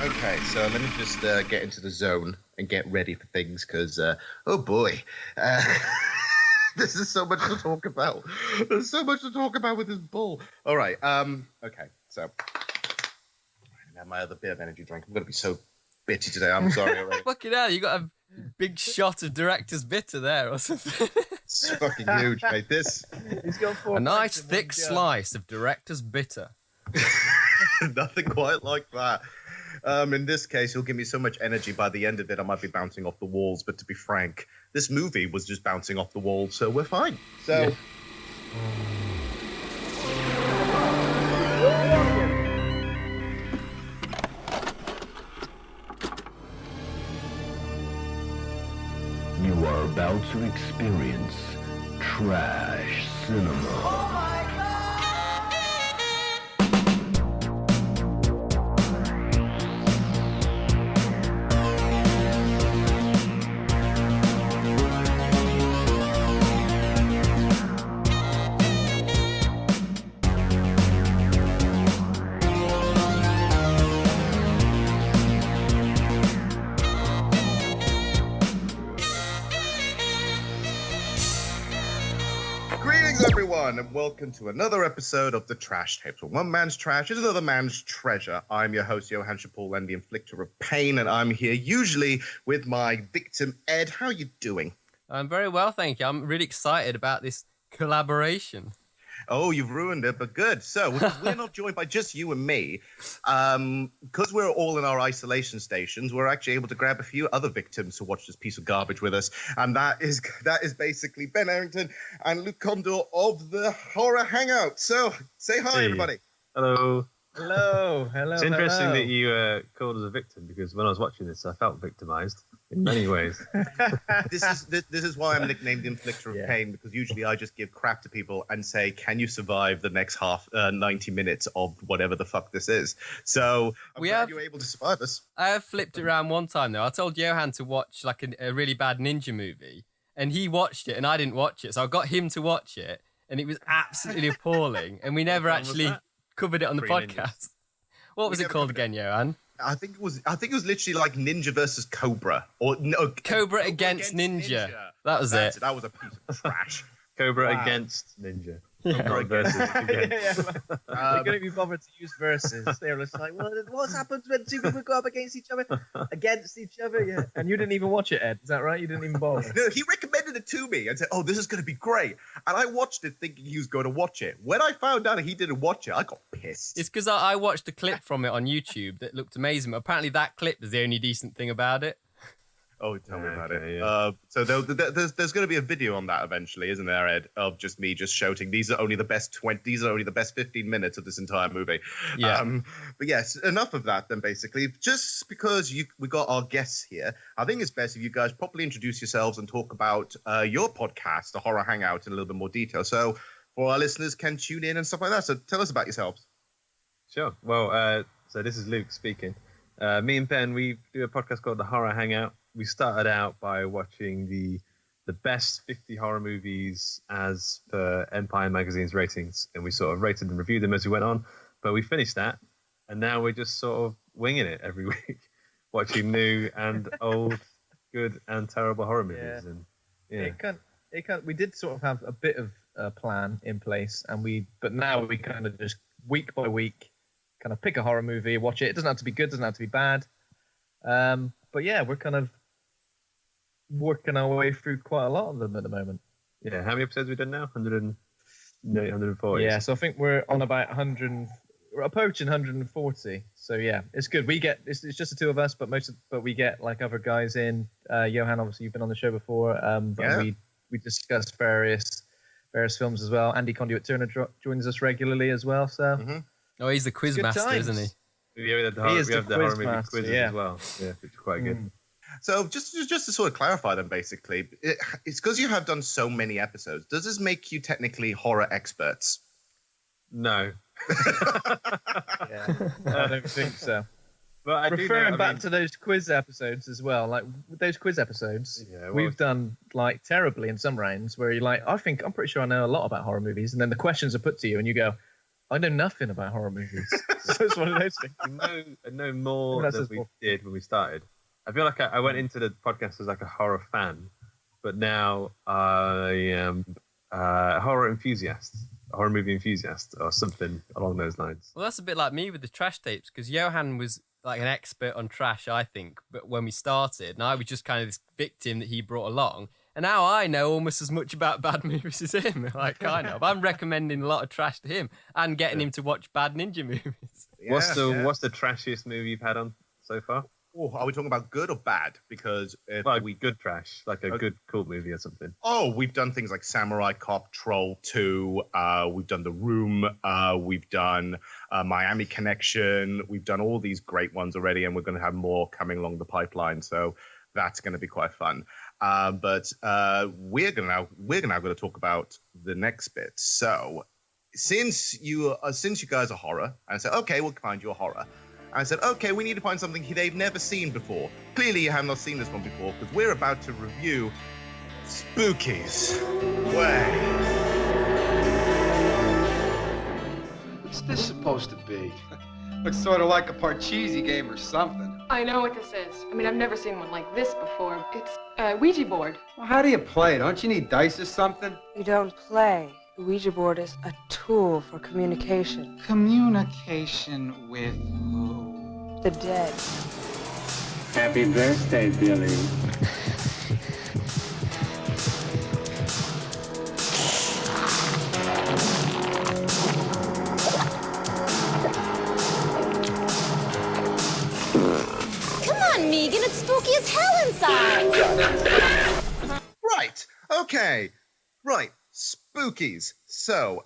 Okay, so let me just get into the zone and get ready for things, because, oh boy, this is so much to talk about. There's so much to talk about with this bull. All right, okay, so now my other bit of energy drink. I'm going to be so bitchy today. I'm sorry already. Fucking hell, you got a big shot of director's bitter there or something. It's fucking huge, mate. He's got a nice thick slice of director's bitter. Nothing quite like that. In this case, he'll give me so much energy by the end of it, I might be bouncing off the walls. But to be frank, this movie was just bouncing off the walls, so we're fine. So. Yeah. You are about to experience trash cinema. Oh my God! And welcome to another episode of The Trash Tapes, where one man's trash is another man's treasure. I'm your host, Johann Chipol, and the inflictor of pain, and I'm here usually with my victim, Ed. How are you doing? I'm very well, thank you. I'm really excited about this collaboration. Oh, you've ruined it, but good. So, we're not joined by just you and me. Because we're all in our isolation stations, we're actually able to grab a few other victims to watch this piece of garbage with us. And that is basically Ben Arrington and Luke Condor of the Horror Hangout. So, say hi, everybody. Hello. Hello. It's interesting that you called us a victim, because when I was watching this, I felt victimized in many ways. This is why I'm nicknamed the inflictor of pain, because usually I just give crap to people and say, can you survive the next 90 minutes of whatever the fuck this is? So I'm glad you were able to survive this. I have flipped it around one time, though. I told Johann to watch like a really bad ninja movie, and he watched it, and I didn't watch it. So I got him to watch it, and it was absolutely appalling, and we never actually covered it on the podcast. Ninjas. What was it called again, Johann? I think it was literally like Ninja versus Cobra, or no, Cobra against Ninja. That was it. That was a piece of trash. Cobra against Ninja. Cobra versus again. They couldn't be bothered to use verses. They were just like, well, what happens when two people go up against each other? Against each other, yeah. And you didn't even watch it, Ed. Is that right? You didn't even bother. No, he recommended it to me and said, oh, this is going to be great. And I watched it thinking he was going to watch it. When I found out he didn't watch it, I got pissed. It's because I watched a clip from it on YouTube that looked amazing. But apparently that clip is the only decent thing about it. Oh, tell me about it. Yeah. So there's going to be a video on that eventually, isn't there, Ed? Of just me just shouting, these are only the best 15 minutes of this entire movie. Yeah. But yes, enough of that then, basically. Just because we got our guests here, I think it's best if you guys properly introduce yourselves and talk about your podcast, The Horror Hangout, in a little bit more detail. So for our listeners can tune in and stuff like that. So tell us about yourselves. Sure. Well, so this is Luke speaking. Me and Ben, we do a podcast called The Horror Hangout. We started out by watching the best 50 horror movies as per Empire Magazine's ratings, and we sort of rated and reviewed them as we went on. But we finished that, and now we're just sort of winging it every week, watching new and old, good and terrible horror movies. Yeah. And we did sort of have a bit of a plan in place, but now we kind of just week by week kind of pick a horror movie, watch it. It doesn't have to be good, doesn't have to be bad. But yeah, we're kind of working our way through quite a lot of them at the moment. Yeah, how many episodes have we done now? 140. Yeah, so I think we're on about 100. We're approaching 140. So yeah, it's good. It's just the two of us, but we get like other guys in. Johann, obviously you've been on the show before. But we discuss various films as well. Andy Conduit Turner joins us regularly as well. So. Mm-hmm. Oh, he's the quiz master, isn't he? Yeah, we have the horror movie quizzes as well. Yeah, which is quite good. So just to sort of clarify them, basically, it's because you have done so many episodes. Does this make you technically horror experts? No. I don't think so. But referring back to those quiz episodes as well, like those quiz episodes, we've done like terribly in some rounds where you're like, I'm pretty sure I know a lot about horror movies, and then the questions are put to you, and you go, I know nothing about horror movies. So it's one of those things. I know more than we did when we started. I feel like I went into the podcast as like a horror fan, but now I am a horror enthusiast, a horror movie enthusiast, or something along those lines. Well, that's a bit like me with the trash tapes, because Johann was like an expert on trash, I think, but when we started, and I was just kind of this victim that he brought along. And now I know almost as much about bad movies as him, like kind of. I'm recommending a lot of trash to him and getting him to watch bad ninja movies. Yeah, what's the trashiest movie you've had on so far? Oh, are we talking about good or bad? Because good trash, like a good cult movie or something. Oh, we've done things like Samurai Cop, Troll 2. We've done The Room. We've done Miami Connection. We've done all these great ones already, and we're going to have more coming along the pipeline. So that's going to be quite fun. But we're now going to talk about the next bit. So since you guys are horror, and I said, okay, we'll find you a horror. And I said, okay, we need to find something they've never seen before. Clearly, you have not seen this one before, because we're about to review Spookies. Way. What's this supposed to be? Looks sort of like a Parcheesi game or something. I know what this is. I mean, I've never seen one like this before. It's a Ouija board. Well, how do you play? Don't you need dice or something? You don't play. The Ouija board is a tool for communication. Communication with who? The dead. Happy birthday, Billy. Come on, Megan, it's spooky as hell inside. Right. Okay. Right. Spookies. So,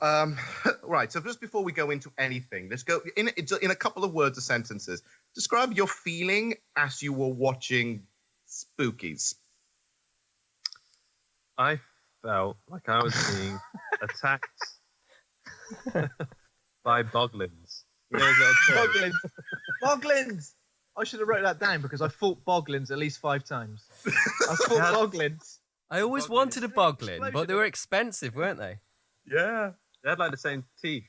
right. So just before we go into anything, let's go in a couple of words or sentences. Describe your feeling as you were watching Spookies. I felt like I was being attacked by boglins. You know, Boglins. Boglins. I should have wrote that down because I fought boglins at least 5 times. I fought boglins. I always wanted a boglin, but they were expensive, weren't they? Yeah. They had like the same teeth.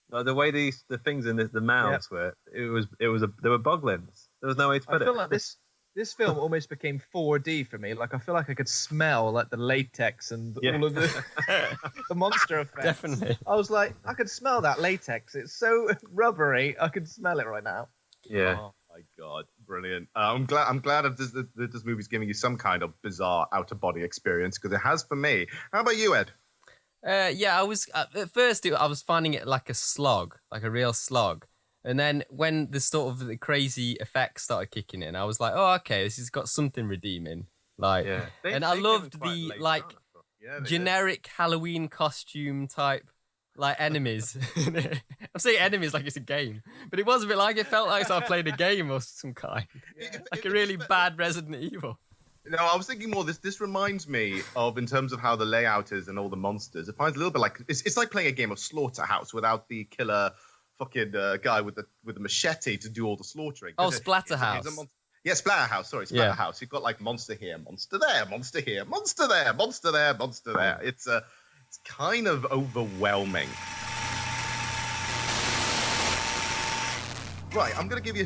Like the way the things in the mouths were, they were boglins. There was no way to put it. I feel like this film almost became 4D for me. Like I feel like I could smell like the latex and all of the monster effects. Definitely. I was like, I could smell that latex. It's so rubbery. I could smell it right now. Yeah. Oh my god, brilliant! I'm glad that this movie's giving you some kind of bizarre out of body experience, because it has for me. How about you, Ed? Yeah, I was at first I was finding it like a slog, like a real slog, and then when the sort of the crazy effects started kicking in, I was like, oh, okay, this has got something redeeming. Like, and I loved the like generic Halloween costume type. Like enemies. I'm saying enemies like it's a game. But it was a bit like, it felt like I played a game of some kind. Like a really bad Resident Evil. No, I was thinking more, this reminds me of, in terms of how the layout is and all the monsters, it finds a little bit like, it's like playing a game of Slaughterhouse without the killer fucking guy with the machete to do all the slaughtering. Oh, Splatterhouse. Yeah, Splatterhouse. Sorry, Splatterhouse. You've got like monster here, monster there, monster here, monster there, monster there, monster there. It's kind of overwhelming. Right, I'm gonna give you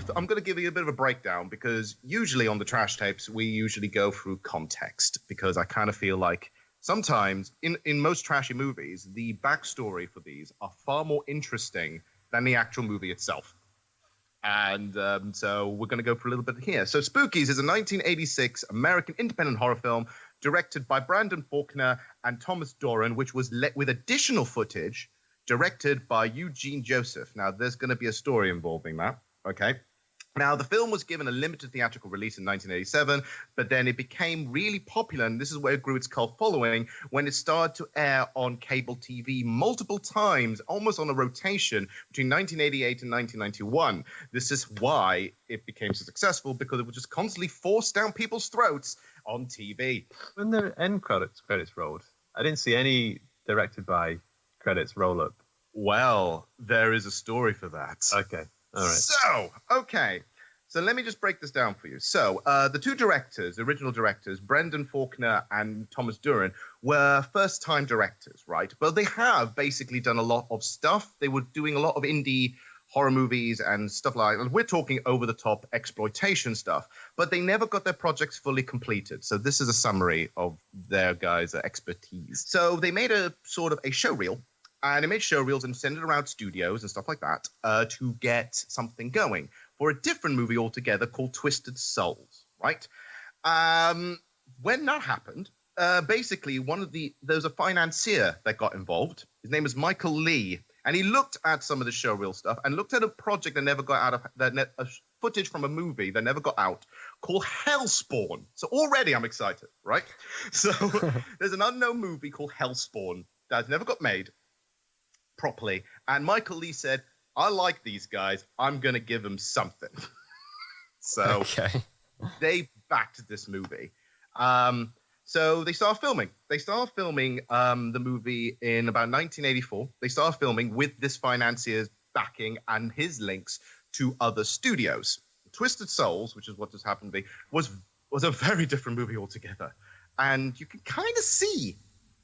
a bit of a breakdown, because usually on the trash tapes we usually go through context, because I kind of feel like sometimes in most trashy movies the backstory for these are far more interesting than the actual movie itself. And so we're going to go for a little bit here. So Spookies is a 1986 American independent horror film directed by Brandon Faulkner and Thomas Doran, which was with additional footage directed by Eugene Joseph. Now, there's going to be a story involving that, okay? Now, the film was given a limited theatrical release in 1987, but then it became really popular, and this is where it grew its cult following, when it started to air on cable TV multiple times, almost on a rotation, between 1988 and 1991. This is why it became so successful, because it was just constantly forced down people's throats on TV. When the end credits rolled, I didn't see any directed by credits roll up. Well, there is a story for that. Okay. All right. So, okay. So let me just break this down for you. So the two directors, the original directors, Brendan Faulkner and Thomas Duran, were first-time directors, right? But they have basically done a lot of stuff. They were doing a lot of indie horror movies and stuff like that. We're talking over-the-top exploitation stuff. But they never got their projects fully completed. So this is a summary of their guys' expertise. So they made a sort of a show reel. And they made show reels and sent it around studios and stuff like that to get something going for a different movie altogether called Twisted Souls, right? When that happened, basically there's a financier that got involved. His name is Michael Lee, and he looked at some of the show reel stuff and looked at a project that never got out of footage from a movie that never got out called Hellspawn. So already I'm excited, right? So there's an unknown movie called Hellspawn that never got made properly, and Michael Lee said, I like these guys, I'm gonna give them something. So they backed this movie. So they started filming the movie in about 1984. They started filming with this financier's backing and his links to other studios. Twisted Souls, which is what just happened to be, was a very different movie altogether, and you can kind of see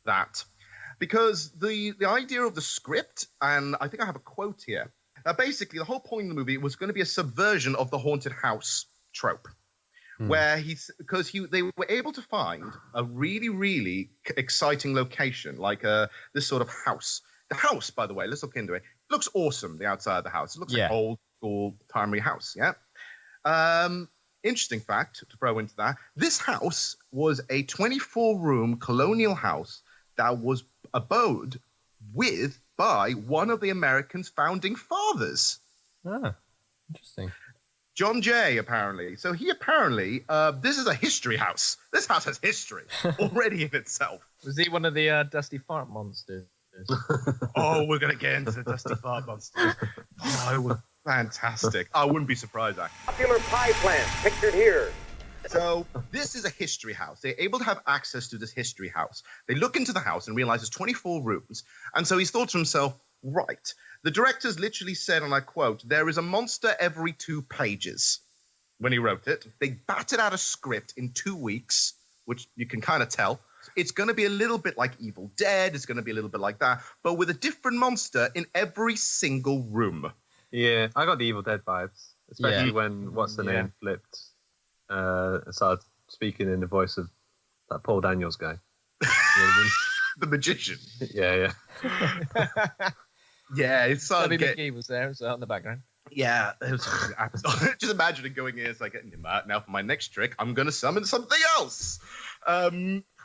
that. Because the idea of the script, and I think I have a quote here, basically the whole point of the movie was going to be a subversion of the haunted house trope, where they were able to find a really, really exciting location, like this sort of house. The house, by the way, let's look into it. It looks awesome, the outside of the house. It looks like an old school primary house, yeah? Interesting fact to throw into that, this house was a 24-room colonial house that was abode by one of the Americans' founding fathers. Ah, interesting. John Jay, apparently. So he apparently, this is a history house. This house has history already in itself. Was he one of the Dusty Fart monsters? Oh, we're going to get into the Dusty Fart monsters. Oh, it was fantastic. I wouldn't be surprised, actually. Popular pie plant, pictured here. So this is a history house. They're able to have access to this history house. They look into the house and realize there's 24 rooms. And so he's thought to himself, right, the directors literally said, and I quote, there is a monster every 2 pages when he wrote it. They batted out a script in 2 weeks, which you can kind of tell. It's going to be a little bit like Evil Dead. It's going to be a little bit like that, but with a different monster in every single room. Yeah, I got the Evil Dead vibes, especially when what's-the-name flipped. Started speaking in the voice of that Paul Daniels guy. You know what I mean? The magician. Yeah. Yeah, it's Debbie McGee was there, so in the background. Yeah, it was just imagine it going in. It's like, now for my next trick, I'm going to summon something else.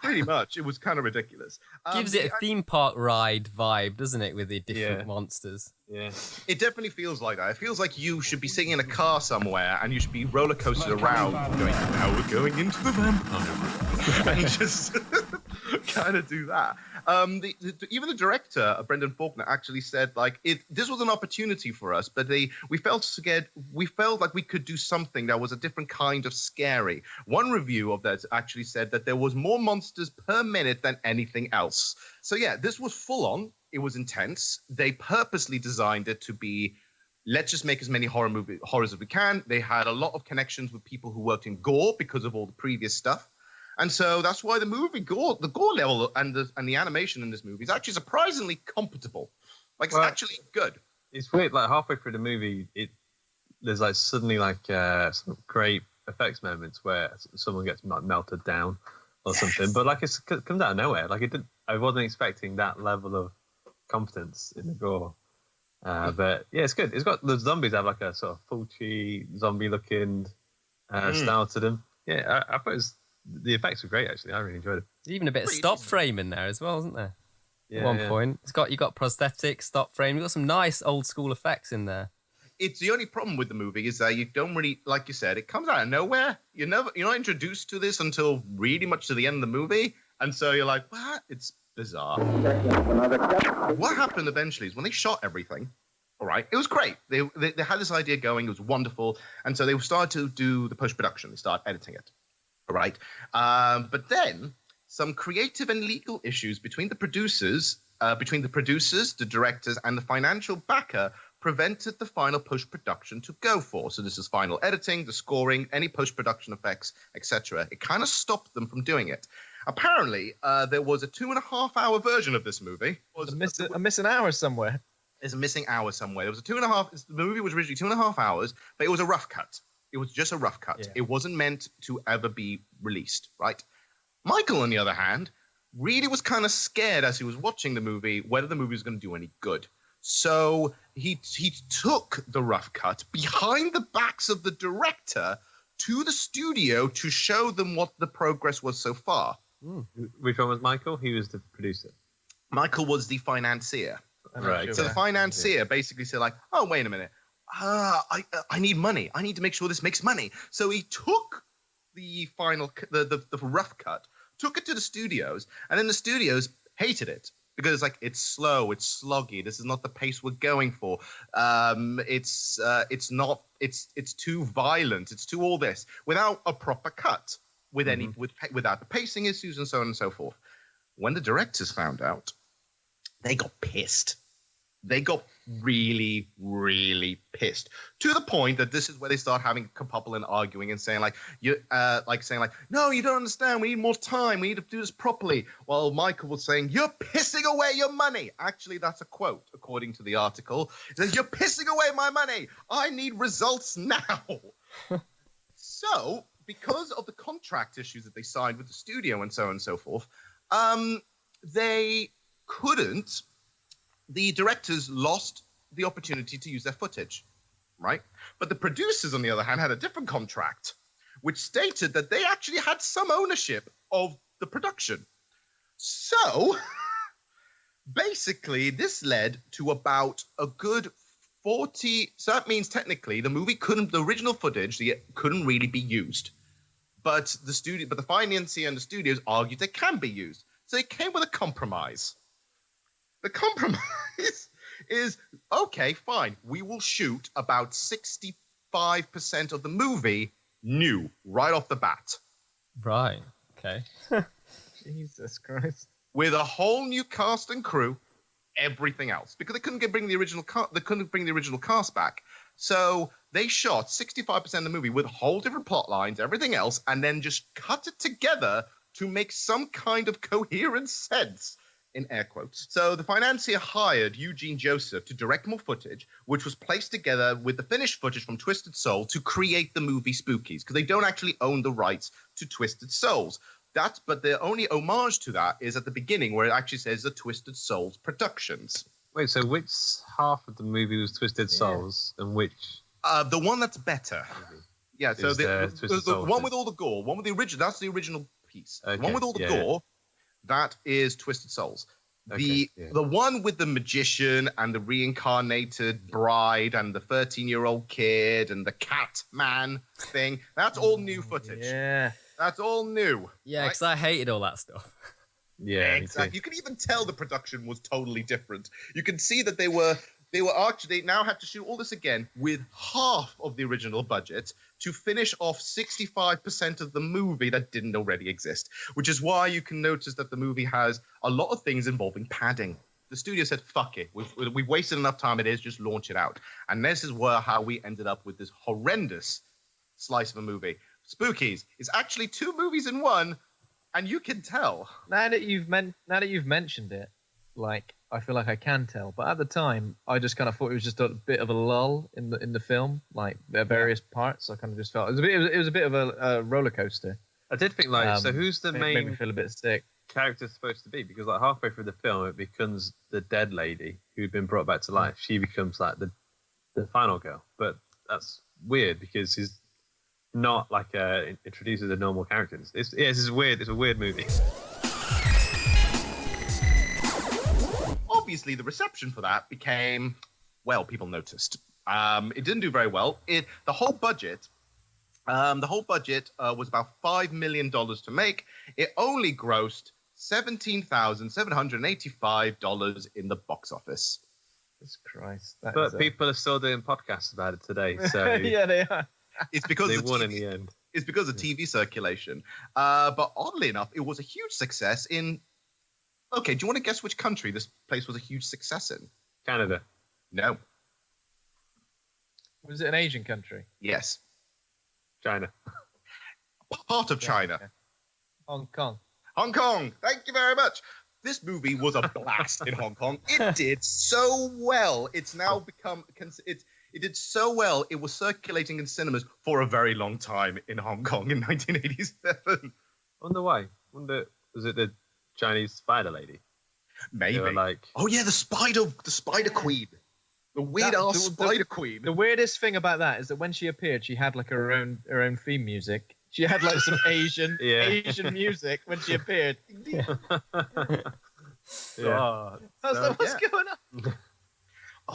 Pretty much, it was kind of ridiculous. Gives it a theme park ride vibe, doesn't it, with the different monsters? Yeah, it definitely feels like that. It feels like you should be sitting in a car somewhere and you should be roller coasted around, going, "Now we're going into the vampire," and just kind of do that. Even the director, Brendan Faulkner, actually said this was an opportunity for us, but we felt scared. We felt like we could do something that was a different kind of scary. One review of that actually said that there was more monsters per minute than anything else. So yeah, this was full on. It was intense. They purposely designed it to be, let's just make as many horrors as we can. They had a lot of connections with people who worked in gore because of all the previous stuff. And so that's why the gore level and the animation in this movie is actually surprisingly compatible. It's actually good. It's weird, halfway through the movie, there's suddenly some great effects moments where someone gets melted down or something. But it comes out of nowhere. I wasn't expecting that level of competence in the gore. But yeah, it's good. It's got the zombies have a sort of Fulci zombie looking style to them. Yeah, I thought the effects were great actually. I really enjoyed it. There's even a bit of stop frame in there as well, isn't there? Yeah, at one point, you got prosthetic stop frame. You got some nice old school effects in there. It's the only problem with the movie is that you don't really, like you said, it comes out of nowhere. You're not introduced to this until really much to the end of the movie, and so you're like, what? It's bizarre. What happened eventually is when they shot everything, all right, it was great. They had this idea going, it was wonderful, and so they started to do the post-production. They started editing it, all right? But then some creative and legal issues between the producers, the directors, and the financial backer prevented the final post-production to go for. So this is final editing, the scoring, any post-production effects, etc. It kind of stopped them from doing it. Apparently, there was a 2.5-hour version of this movie. A missing hour somewhere. There's a missing hour somewhere. There was a 2.5. The movie was originally 2.5 hours, but it was a rough cut. It was just a rough cut. Yeah. It wasn't meant to ever be released, right? Michael, on the other hand, really was kind of scared as he was watching the movie whether the movie was going to do any good. So he took the rough cut behind the backs of the director to the studio to show them what the progress was so far. Which one was Michael? He was the producer. Michael was the financier. Right. So the financier basically said, like, oh, wait a minute. I need money. I need to make sure this makes money. So he took the the rough cut, took it to the studios, and then the studios hated it because it's slow, it's sloggy. This is not the pace we're going for. It's too violent. It's too all this without a proper cut, without the pacing issues and so on and so forth. When the directors found out, they got pissed. They got really, really pissed to the point that this is where they start having couple and arguing and saying no, you don't understand. We need more time. We need to do this properly. While Michael was saying, you're pissing away your money. Actually, that's a quote, according to the article. It says, you're pissing away my money. I need results now. So, because of the contract issues that they signed with the studio and so on and so forth, they couldn't. The directors lost the opportunity to use their footage, right? But the producers, on the other hand, had a different contract, which stated that they actually had some ownership of the production. So, basically, this led to about a good 40... So that means, technically, the original footage couldn't really be used. But the financier and the studios argued they can be used. So they came with a compromise. The compromise is, okay, fine. We will shoot about 65% of the movie new, right off the bat. Right. Okay. Jesus Christ. With a whole new cast and crew, everything else. Because they couldn't bring the original cast back. So they shot 65% of the movie with whole different plot lines, everything else, and then just cut it together to make some kind of coherent sense. In air quotes. So the financier hired Eugene Joseph to direct more footage, which was placed together with the finished footage from Twisted Soul to create the movie Spookies, because they don't actually own the rights to Twisted Souls. But the only homage to that is at the beginning, where it actually says the Twisted Souls Productions. Wait, so which half of the movie was Twisted Souls, and which? The one that's better. Yeah, so the one with all the gore, one with the original. That's the original piece. Okay, the one with all the gore. That is Twisted Souls. The one with the magician and the reincarnated bride and the 13-year-old kid and the cat man thing, that's all new footage. Yeah. That's all new. Yeah, because I hated all that stuff. Yeah, exactly. You can even tell the production was totally different. You can see that they now have to shoot all this again with half of the original budget to finish off 65% of the movie that didn't already exist, which is why you can notice that the movie has a lot of things involving padding. The studio said, fuck it. We've wasted enough time. Just launch it out. And this is how we ended up with this horrendous slice of a movie. Spookies is actually 2 movies in one, and you can tell. Now that you've mentioned it, I feel like I can tell, but at the time, I just kind of thought it was just a bit of a lull in the film, their various parts. I kind of just felt it was a bit of a roller coaster. I did think so who's the main? Made me feel a bit sick. Character supposed to be, because halfway through the film, it becomes the dead lady who'd been brought back to life. She becomes the final girl, but that's weird because he's not introduces a normal character. This is weird. It's a weird movie. Obviously, the reception for that became, people noticed. It didn't do very well. The whole budget was about $5 million to make. It only grossed $17,785 in the box office. Jesus Christ! But people are still doing podcasts about it today. So yeah, they are. It's because they won in the end. It's because of TV circulation. But oddly enough, it was a huge success in. Okay, do you want to guess which country this place was a huge success in? Canada. No. Was it an Asian country? Yes. China. Part of China. Okay. Hong Kong. Hong Kong. Thank you very much. This movie was a blast in Hong Kong. It did so well. It's now become... It did so well, it was circulating in cinemas for a very long time in Hong Kong in 1987. I wonder why. Was it the Chinese spider lady? Maybe. Like... Oh yeah, the spider queen. The weird ass spider queen. The weirdest thing about that is that when she appeared, she had like her own theme music. She had like some Asian music when she appeared. Yeah. I was like, what's going on?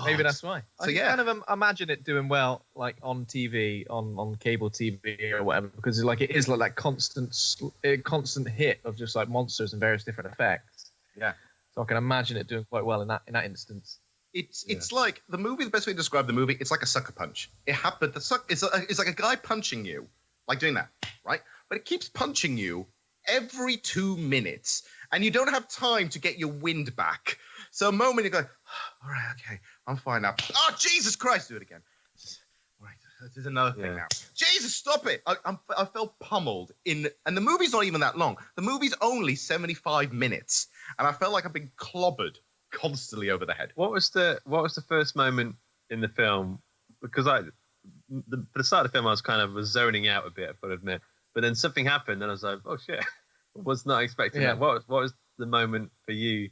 Maybe that's why. I can kind of imagine it doing well, like on TV, on cable TV or whatever, because like it is like that constant hit of just like monsters and various different effects. Yeah. So I can imagine it doing quite well in that instance. It's like the movie. The best way to describe the movie, it's like a sucker punch. It happened. It's like a guy punching you, like doing that, right? But it keeps punching you every 2 minutes, and you don't have time to get your wind back. So a moment you go, all right, okay, I'm fine now. Oh, Jesus Christ, do it again. All right, this is another thing now. Jesus, stop it. I felt pummeled and the movie's not even that long. The movie's only 75 minutes, and I felt like I've been clobbered constantly over the head. What was the first moment in the film? Because for the start of the film, I was zoning out a bit, I've got to admit. But then something happened, and I was like, "Oh shit!" I was not expecting that. What was the moment for you?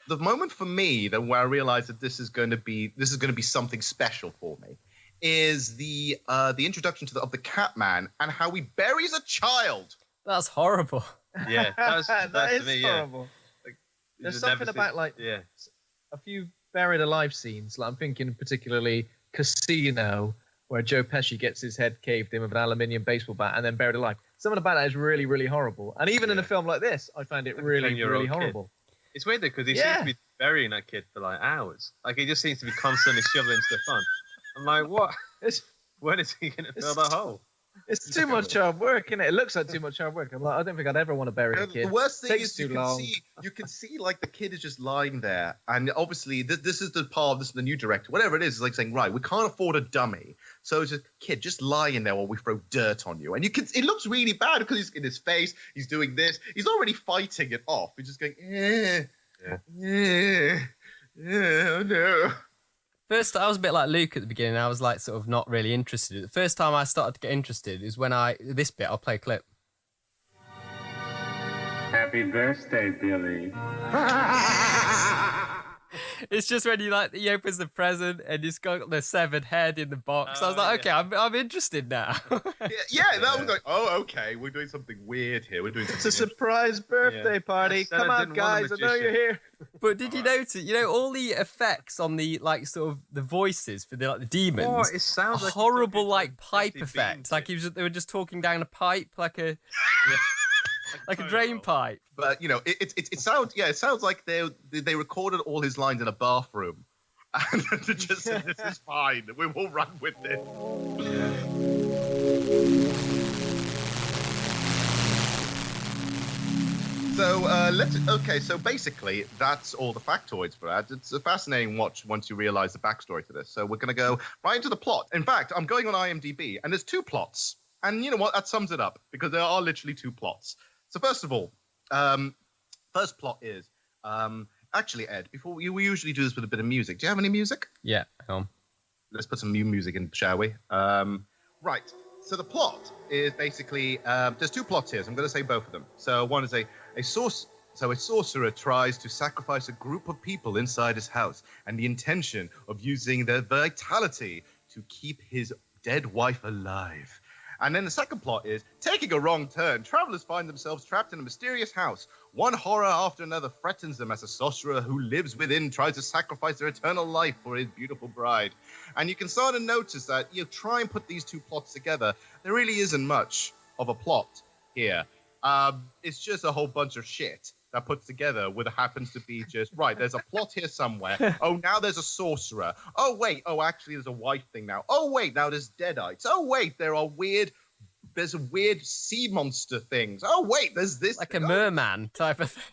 The moment for me where I realized that this is going to be something special for me is the introduction of the Catman and how he buries a child. That's horrible. Yeah, that's that is to me, horrible. Like, there's something about a few buried alive scenes. Like I'm thinking particularly Casino, where Joe Pesci gets his head caved in with an aluminium baseball bat and then buried alive. Something about that is really, really horrible. And even in a film like this, I find it really, really horrible. Kid. It's weird though, because he seems to be burying that kid for like hours. Like he just seems to be constantly shoveling stuff on. I'm like, what? When is he going to fill that hole? It's too much hard work, isn't it? It looks like too much hard work. I'm like, I don't think I'd ever want to bury a kid. The worst thing is you can see like the kid is just lying there, and obviously this is the new director, whatever it is like saying, right, we can't afford a dummy, so it's just kid just lying there while we throw dirt on you, and it looks really bad because he's in his face, he's doing this, he's already fighting it off, he's just going, oh no. First, I was a bit like Luke at the beginning. I was like sort of not really interested. The first time I started to get interested is when this bit. I'll play a clip. Happy birthday, Billy. It's just when he opens the present and he's got the severed head in the box. I was like, okay, I'm interested now. That was like, oh, okay, we're doing something weird here. It's a surprise birthday party. Come on, guys, I know you're here. But did you notice, all the effects on the the voices for the demons? Oh, it sounds like horrible, pipe effects. Like they were just talking down a pipe, like a drain pipe. But it sounds like they recorded all his lines in a bathroom, and just said, "This is fine. We will run with it." So basically that's all the factoids for that. It's a fascinating watch once you realize the backstory to this. So we're going to go right into the plot. In fact, I'm going on IMDb, and there's 2 plots. And you know what? That sums it up, because there are literally 2 plots. So first of all, first plot is, actually, Ed, we usually do this with a bit of music. Do you have any music? Yeah, hang on. Let's put some new music in, shall we? Right. So the plot is basically, there's 2 plots here, so I'm going to say both of them. So one is a sorcerer tries to sacrifice a group of people inside his house, and the intention of using their vitality to keep his dead wife alive. And then the second plot is, taking a wrong turn, travelers find themselves trapped in a mysterious house. One horror after another threatens them as a sorcerer who lives within tries to sacrifice their eternal life for his beautiful bride. And you can sort of notice that you try and put these 2 plots together, there really isn't much of a plot here. It's just a whole bunch of shit that puts together with happens to be just, right, there's a plot here somewhere. Oh, now there's a sorcerer. Oh, wait. Oh, actually, there's a wife thing now. Oh, wait. Now there's deadites. Oh, wait. There's a weird sea monster things. Oh, wait. There's this. Like a merman type of thing.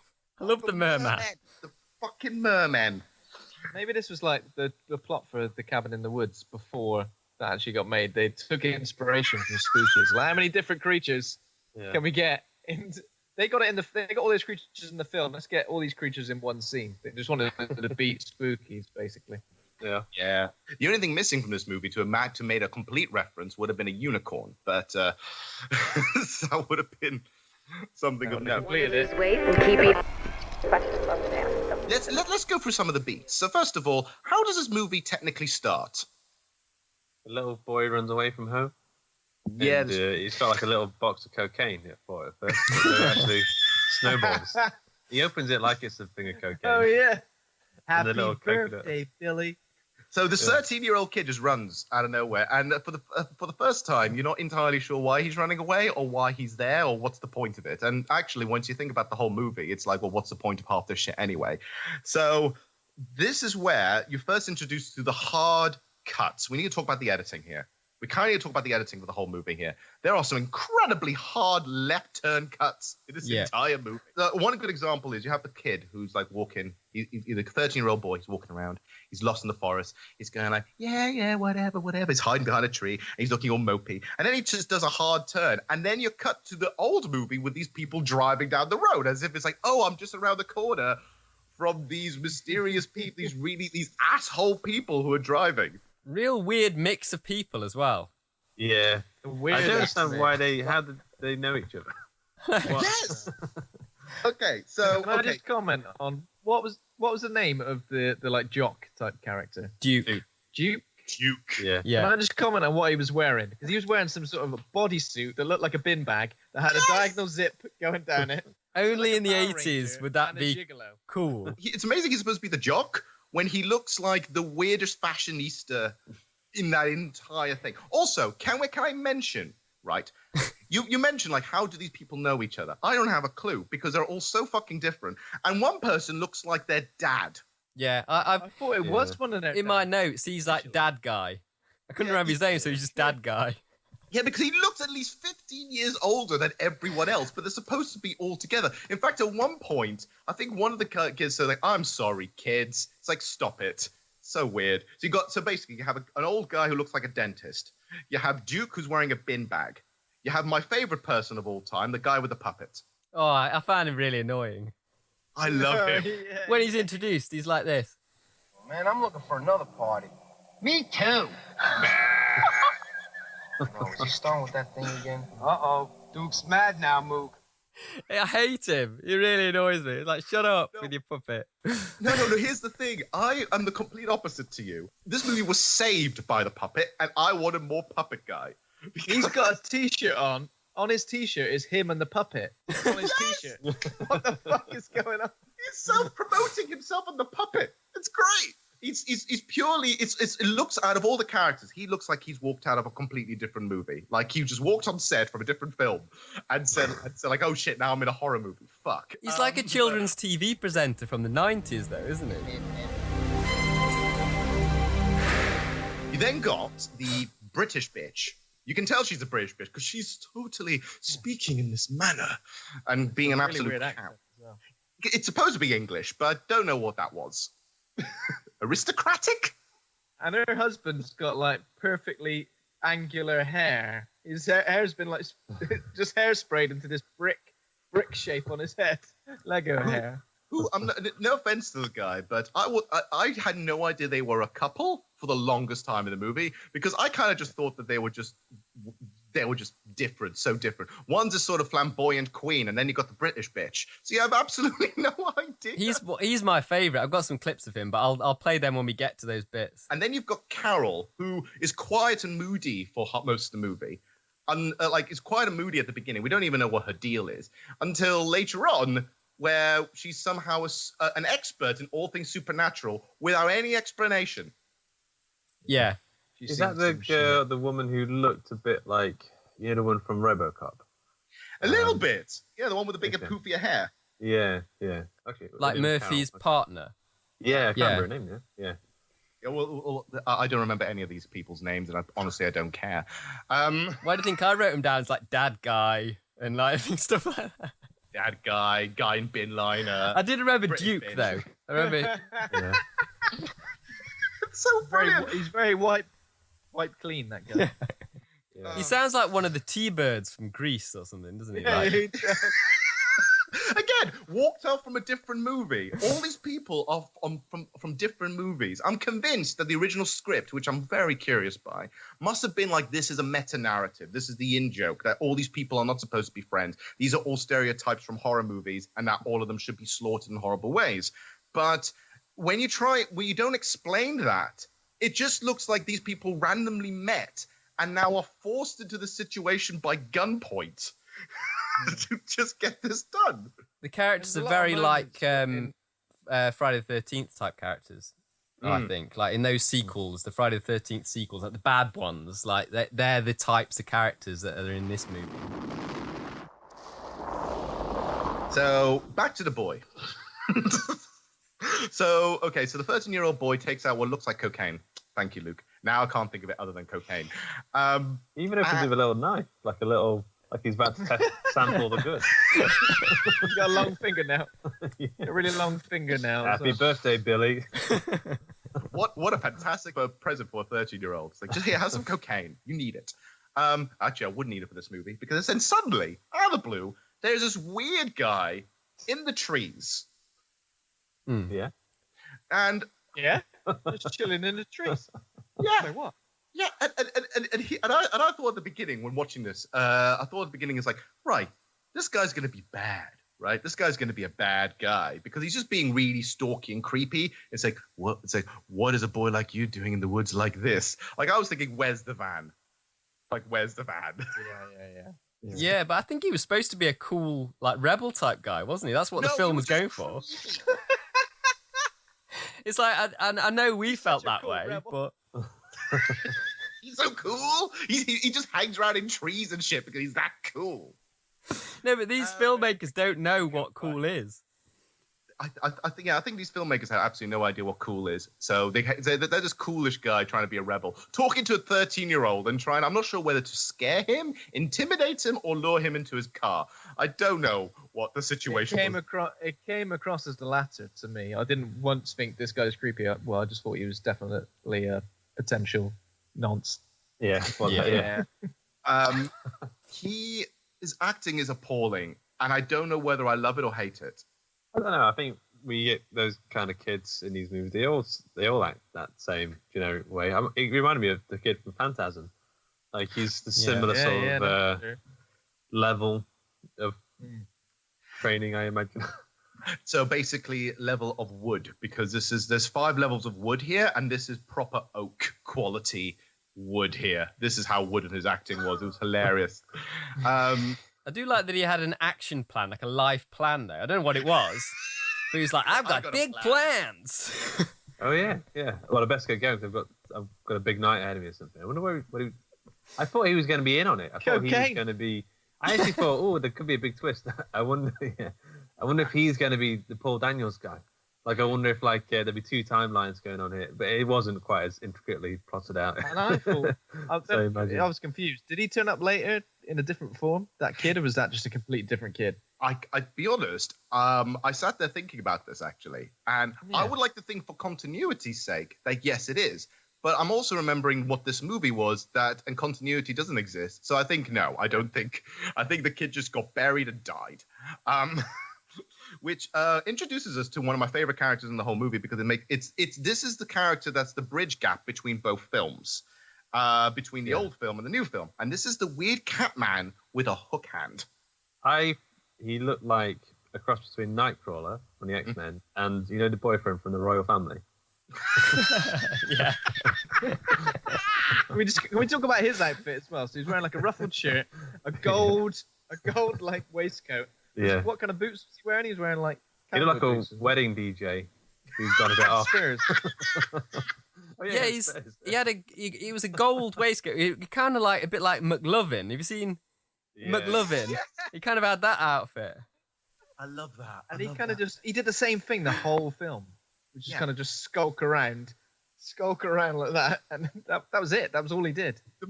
I love the merman. The fucking merman. Maybe this was like the plot for The Cabin in the Woods before that actually got made. They took inspiration from Spookies. Like, how many different creatures can we get? They got all these creatures in the film. Let's get all these creatures in one scene. They just wanted to beat Spookies, basically. Yeah. The only thing missing from this movie to made a complete reference would have been a unicorn, but that would have been something of note. Let's go through some of the beats. So first of all, how does this movie technically start? A little boy runs away from home. Yeah, and, he's got like a little box of cocaine for it first. They're actually snowballs. He opens it like it's a thing of cocaine. Oh yeah! Happy birthday, coconut. Billy. So the 13-year-old kid just runs out of nowhere, and for the first time, you're not entirely sure why he's running away or why he's there or what's the point of it. And actually, once you think about the whole movie, it's like, well, what's the point of half this shit anyway? So this is where you're first introduced to the hard cuts. We need to talk about the editing here. We kind of need to talk about the editing for the whole movie here. There are some incredibly hard left turn cuts in this entire movie. One good example is you have the kid who's like walking. He's a 13-year-old boy. He's walking around. He's lost in the forest. He's going like, yeah, whatever. He's hiding behind a tree. And he's looking all mopey. And then he just does a hard turn. And then you cut to the old movie with these people driving down the road as if it's like, oh, I'm just around the corner from these mysterious people, these asshole people who are driving. Real weird mix of people as well. Yeah. I don't understand how did they know each other? Yes. Okay, so can I just comment on what was the name of the like jock type character? Duke. Yeah. Can I just comment on what he was wearing? Because he was wearing some sort of a bodysuit that looked like a bin bag that had a diagonal zip going down it. Only like in the 80s would that be cool. It's amazing he's supposed to be the jock when he looks like the weirdest fashionista in that entire thing. Also, can I mention, right? You mentioned, like, how do these people know each other? I don't have a clue because they're all so fucking different. And one person looks like their dad. Yeah, I thought it was one of their in my notes, he's like dad guy. I couldn't remember his name, so he's just dad guy. Yeah, because he looks at least 15 years older than everyone else, but they're supposed to be all together. In fact, at one point, I think one of the kids said, like, I'm sorry, kids. It's like, stop it. So weird. So basically, you have an old guy who looks like a dentist. You have Duke, who's wearing a bin bag. You have my favorite person of all time, the guy with the puppet. Oh, I found him really annoying. I love him. Yeah. When he's introduced, he's like this. Man, I'm looking for another party. Me too. Oh, is he starting with that thing again? Uh-oh. Duke's mad now, Mook. I hate him. He really annoys me. It's like, shut up with your puppet. No. Here's the thing. I am the complete opposite to you. This movie was saved by the puppet, and I wanted more puppet guy. He's got a T-shirt on. On his T-shirt is him and the puppet. On his T-shirt. What the fuck is going on? He's self-promoting himself and the puppet. It's great. He's purely. It looks, out of all the characters, he looks like he's walked out of a completely different movie. Like he just walked on set from a different film and said like, oh shit, now I'm in a horror movie. Fuck. He's like a children's TV presenter from the 90s, though, isn't he? You then got the British bitch. You can tell she's a British bitch because she's totally speaking in this manner and being an absolute weird cow. accent as well. It's supposed to be English, but I don't know what that was. Aristocratic? And her husband's got like perfectly angular hair. His hair's been like just hairsprayed into this brick shape on his head. Lego hair. No offense to the guy, but I had no idea they were a couple for the longest time in the movie because I kind of just thought that they were just different, so different. One's a sort of flamboyant queen, and then you got the British bitch. So you have absolutely no idea. He's my favourite. I've got some clips of him, but I'll play them when we get to those bits. And then you've got Carol, who is quiet and moody for most of the movie. And is quiet and moody at the beginning. We don't even know what her deal is until later on, where she's somehow an expert in all things supernatural without any explanation. Yeah. Is that the woman who looked a bit like, the one from RoboCop? A little bit. Yeah, the one with the bigger, poofier hair. Yeah. Okay. Like Murphy's partner. Yeah, I can't remember her name, yeah. Yeah, well, I don't remember any of these people's names, and honestly, I don't care. Why do you think I wrote them down as like dad guy and like stuff like that? Dad guy in bin liner. I did remember Duke, though. I remember. It's so brilliant. He's very white wiped clean, that guy. Yeah. He sounds like one of the T-Birds from Greece or something, doesn't he? Yeah, Like, he does. Again, walked out from a different movie. All these people are from different movies. I'm convinced that the original script, which I'm very curious by, must have been like, this is a meta-narrative. This is the in-joke, that all these people are not supposed to be friends. These are all stereotypes from horror movies, and that all of them should be slaughtered in horrible ways. But when you don't explain that, it just looks like these people randomly met and now are forced into the situation by gunpoint. To just get this done. the characters are very like Friday the 13th type characters, I think. Like in those sequels, the Friday the 13th sequels, like the bad ones, like they're the types of characters that are in this movie. So back to the boy. So the 13-year-old boy takes out what looks like cocaine. Thank you, Luke. Now I can't think of it other than cocaine. Even if it's with a little knife, like he's about to sample the goods. He's got a long finger now. Yeah. A really long finger now. Happy birthday, Billy. What a fantastic present for a 13-year-old. It's like, just here, have some cocaine. You need it. Actually, I wouldn't need it for this movie because then suddenly, out of the blue, there's this weird guy in the trees. Yeah. And Yeah? Just chilling in the trees. yeah, Like what? yeah, and I thought at the beginning when watching this, I thought at the beginning is like, right, this guy's gonna be bad, right? This guy's gonna be a bad guy because he's just being really stalky and creepy. It's like, what is a boy like you doing in the woods like this? Like I was thinking, where's the van? Like, where's the van? Yeah. Yeah, but I think he was supposed to be a cool, like, rebel type guy, wasn't he? That's what the film was going for. It's like, I know we felt that cool way, rebel. but... He's so cool. He just hangs around in trees and shit because he's that cool. No, but these filmmakers don't know what cool is. I think these filmmakers have absolutely no idea what cool is. So they're this coolish guy trying to be a rebel, talking to a 13-year-old and trying. I'm not sure whether to scare him, intimidate him, or lure him into his car. I don't know what the situation was. It came across as the latter to me. I didn't once think this guy's creepy. Well, I just thought he was definitely a potential nonce. Yeah. Well, yeah. His acting is appalling, and I don't know whether I love it or hate it. I don't know. I think we get those kind of kids in these movies. They all act that same generic way. It reminded me of the kid from Phantasm. Like he's the similar sort of level of training, I imagine. So basically, level of wood, because there's 5 levels of wood here, and this is proper oak quality wood here. This is how wooden his acting was. It was hilarious. I do like that he had an action plan, like a life plan, though. I don't know what it was, but he was like, I've got big plans. Oh, yeah. Well, I best get going because I've got a big night ahead of me or something. I wonder I thought he was going to be in on it. I thought he was going to be... I actually thought, there could be a big twist. I wonder if he's going to be the Paul Daniels guy. Like, I wonder if, there'd be 2 timelines going on here. But it wasn't quite as intricately plotted out. And I thought... I was confused. Did he turn up later in a different form, that kid, or was that just a complete different kid? I'd be honest, I sat there thinking about this, actually. And I would like to think for continuity's sake that, yes, it is. But I'm also remembering what this movie was, and continuity doesn't exist. So I think, no, I don't think. I think the kid just got buried and died. Which introduces us to one of my favorite characters in the whole movie, because this is the character that's the bridge gap between both films, between the old film and the new film. And this is the weird cat man with a hook hand. He looked like a cross between Nightcrawler from the X-Men and, the boyfriend from the Royal Family. Yeah. Can we talk about his outfit as well? So he's wearing like a ruffled shirt, a gold like waistcoat. Yeah. What kind of boots was he wearing? He was wearing like... He looked like a wedding DJ who's got a bit off. Spurs. He was a gold waistcoat. Kind of like a bit like McLovin. Have you seen McLovin? Yeah. He kind of had that outfit. I love that. And he did the same thing the whole film, which is kind of just skulk around like that, and that was it. That was all he did. The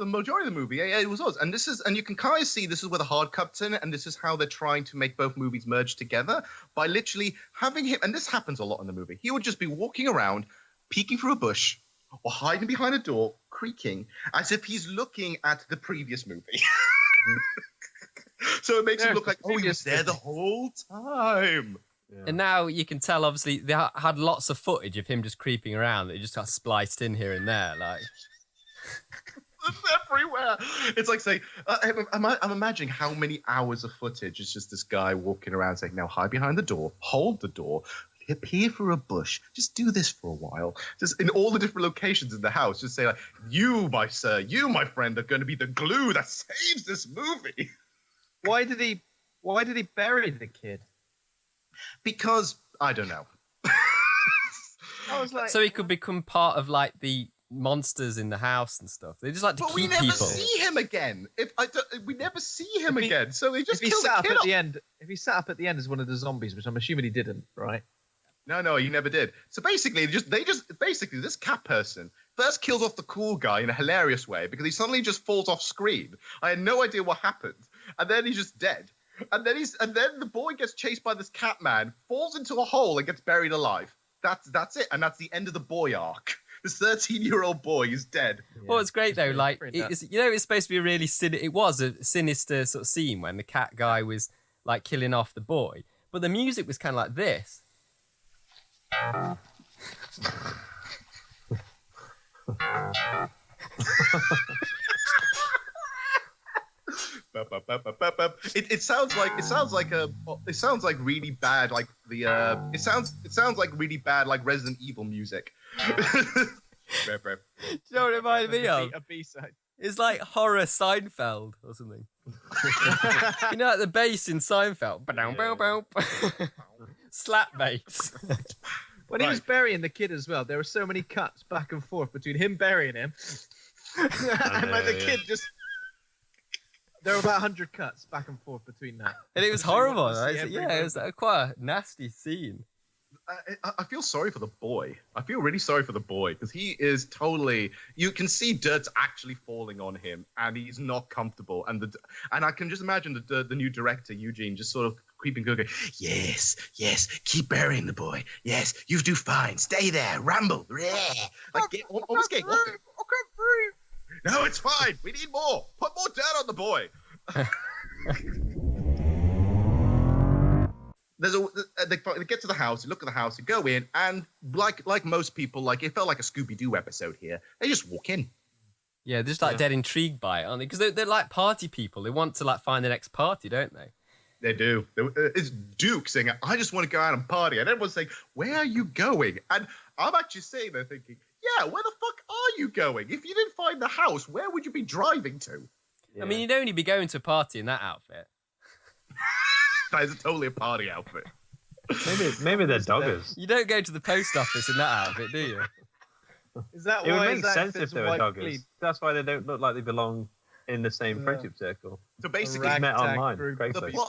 majority of the movie, it was us. And you can kind of see this is where the hard cuts in, and this is how they're trying to make both movies merge together by literally having him. And this happens a lot in the movie. He would just be walking around, peeking through a bush, or hiding behind a door, creaking, as if he's looking at the previous movie. So it makes it look like, oh, he was there the whole time. Yeah. And now you can tell, obviously, they had lots of footage of him just creeping around that just got spliced in here and there. Like, it's everywhere. It's like saying, I'm imagining how many hours of footage is just this guy walking around saying, now hide behind the door, hold the door, appear for a bush, just do this for a while. Just in all the different locations in the house, just say, like, you, my sir, you, my friend, are going to be the glue that saves this movie. Why did he bury the kid? Because I don't know. I was like, so he could become part of like the monsters in the house and stuff. They just like to keep people. But we never see him again. We never see him again. So they just if he sat up at the end. If he sat up at the end as one of the zombies, which I'm assuming he didn't, right? No, he never did. So basically, this cat person first kills off the cool guy in a hilarious way because he suddenly just falls off screen. I had no idea what happened, and then he's just dead. And then the boy gets chased by this cat man, falls into a hole, and gets buried alive. That's it, and that's the end of the boy arc. This 13-year-old boy is dead. Yeah. Well, it's great though. Like, it's supposed to be a really it was a sinister sort of scene when the cat guy was like killing off the boy, but the music was kind of like this. It sounds like really bad, like it sounds like really bad, like Resident Evil music. Do you know what it reminded me of? A B-side. It's like horror Seinfeld or something. You know, like the bass in Seinfeld. Slap bass. When he was burying the kid as well, there were so many cuts back and forth between him burying him and like the kid just. There were about 100 cuts back and forth between that. And it was horrible. It was quite a nasty scene. I feel sorry for the boy. I feel really sorry for the boy because he is totally. You can see dirt's actually falling on him, and he's not comfortable. And I can just imagine the new director Eugene just sort of creeping, going, yes, keep burying the boy. Yes, you do fine. Stay there, ramble, like almost get. I can't breathe. No, it's fine. We need more. Put more dirt on the boy. They get to the house, you look at the house, you go in, and like most people, like it felt like a Scooby-Doo episode here. They just walk in. Yeah, they're just like dead intrigued by it, aren't they? Because they're like party people. They want to like find the next party, don't they? They do. It's Duke saying, I just want to go out and party. And everyone's saying, where are you going? And I'm actually sitting there thinking, yeah, where the fuck are you going? If you didn't find the house, where would you be driving to? Yeah. I mean, you'd only be going to a party in that outfit. That is totally a party outfit. Maybe they're doggers. You don't go to the post office in that outfit, do you? Is that it why? It would make sense if they were doggers. Bleed? That's why they don't look like they belong in the same friendship circle. So basically, met online. The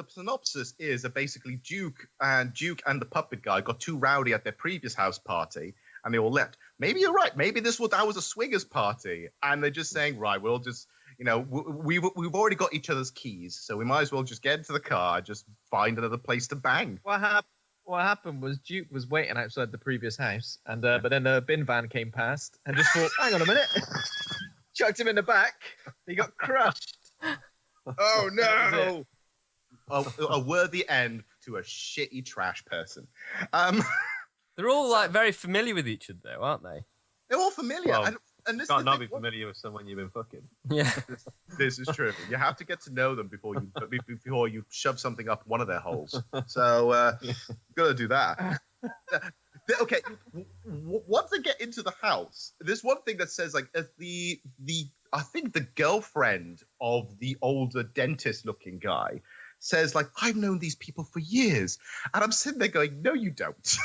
synopsis is that basically Duke and the puppet guy got too rowdy at their previous house party, and they all left. Maybe you're right. Maybe that was a swingers party, and they're just saying, right, we'll just, we've already got each other's keys, so we might as well just get into the car, just find another place to bang. What happened was Duke was waiting outside the previous house, and but then the bin van came past and just thought, hang on a minute, chucked him in the back. He got crushed. Oh no! A worthy end to a shitty trash person. They're all like very familiar with each other, though, aren't they? They're all familiar. Well, and this can't not be familiar with someone you've been fucking. Yeah, this is true. You have to get to know them before you shove something up one of their holes. So gotta do that. Okay, once they get into the house, there's one thing that says like I think the girlfriend of the older dentist-looking guy says like, I've known these people for years, and I'm sitting there going, no, you don't.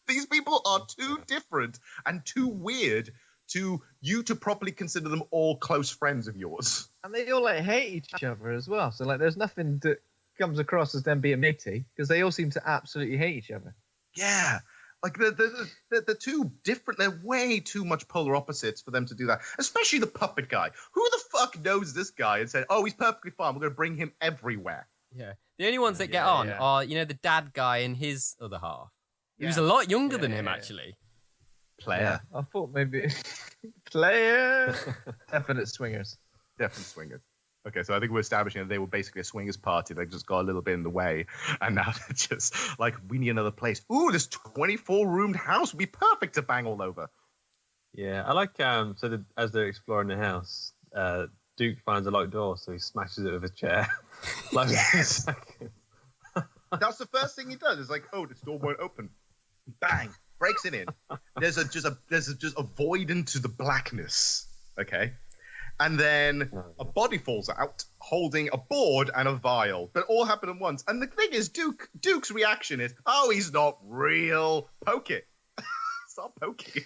These people are too different and too weird to you to properly consider them all close friends of yours. And they all like hate each other as well. So like, there's nothing that comes across as them being matey because they all seem to absolutely hate each other. Yeah, like they're too different. They're way too much polar opposites for them to do that. Especially the puppet guy. Who the fuck knows this guy and said, "Oh, he's perfectly fine. We're going to bring him everywhere." Yeah, the only ones that get on are the dad guy and his other half. He was a lot younger than him, actually. Player. Yeah, I thought maybe player. Definite swingers. Definite swingers. Okay, so I think we're establishing that they were basically a swingers party. They just got a little bit in the way, and now they're just like, we need another place. Ooh, this 24-roomed house would be perfect to bang all over. Yeah, I like as they're exploring the house, Duke finds a locked door, so he smashes it with a chair. Like, yes. That's the first thing he does. It's like, oh, this door won't open. Bang, breaks it in. There's just a void into the blackness. Okay. And then a body falls out holding a board and a vial. But all happen at once. And the thing is, Duke's reaction is, oh, he's not real. Poke it. Stop poking.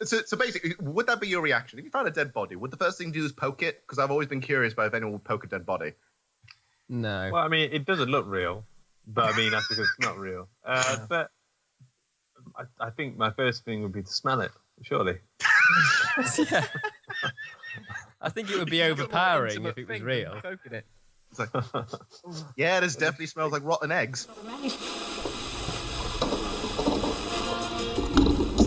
So basically, would that be your reaction? If you found a dead body, would the first thing to do is poke it? Because I've always been curious about if anyone would poke a dead body. No. Well, I mean, it doesn't look real. But I mean, that's because it's not real. But I think my first thing would be to smell it, surely. Yeah. I think it would be overpowering if it was real. It. It's like, yeah, this definitely smells like rotten eggs.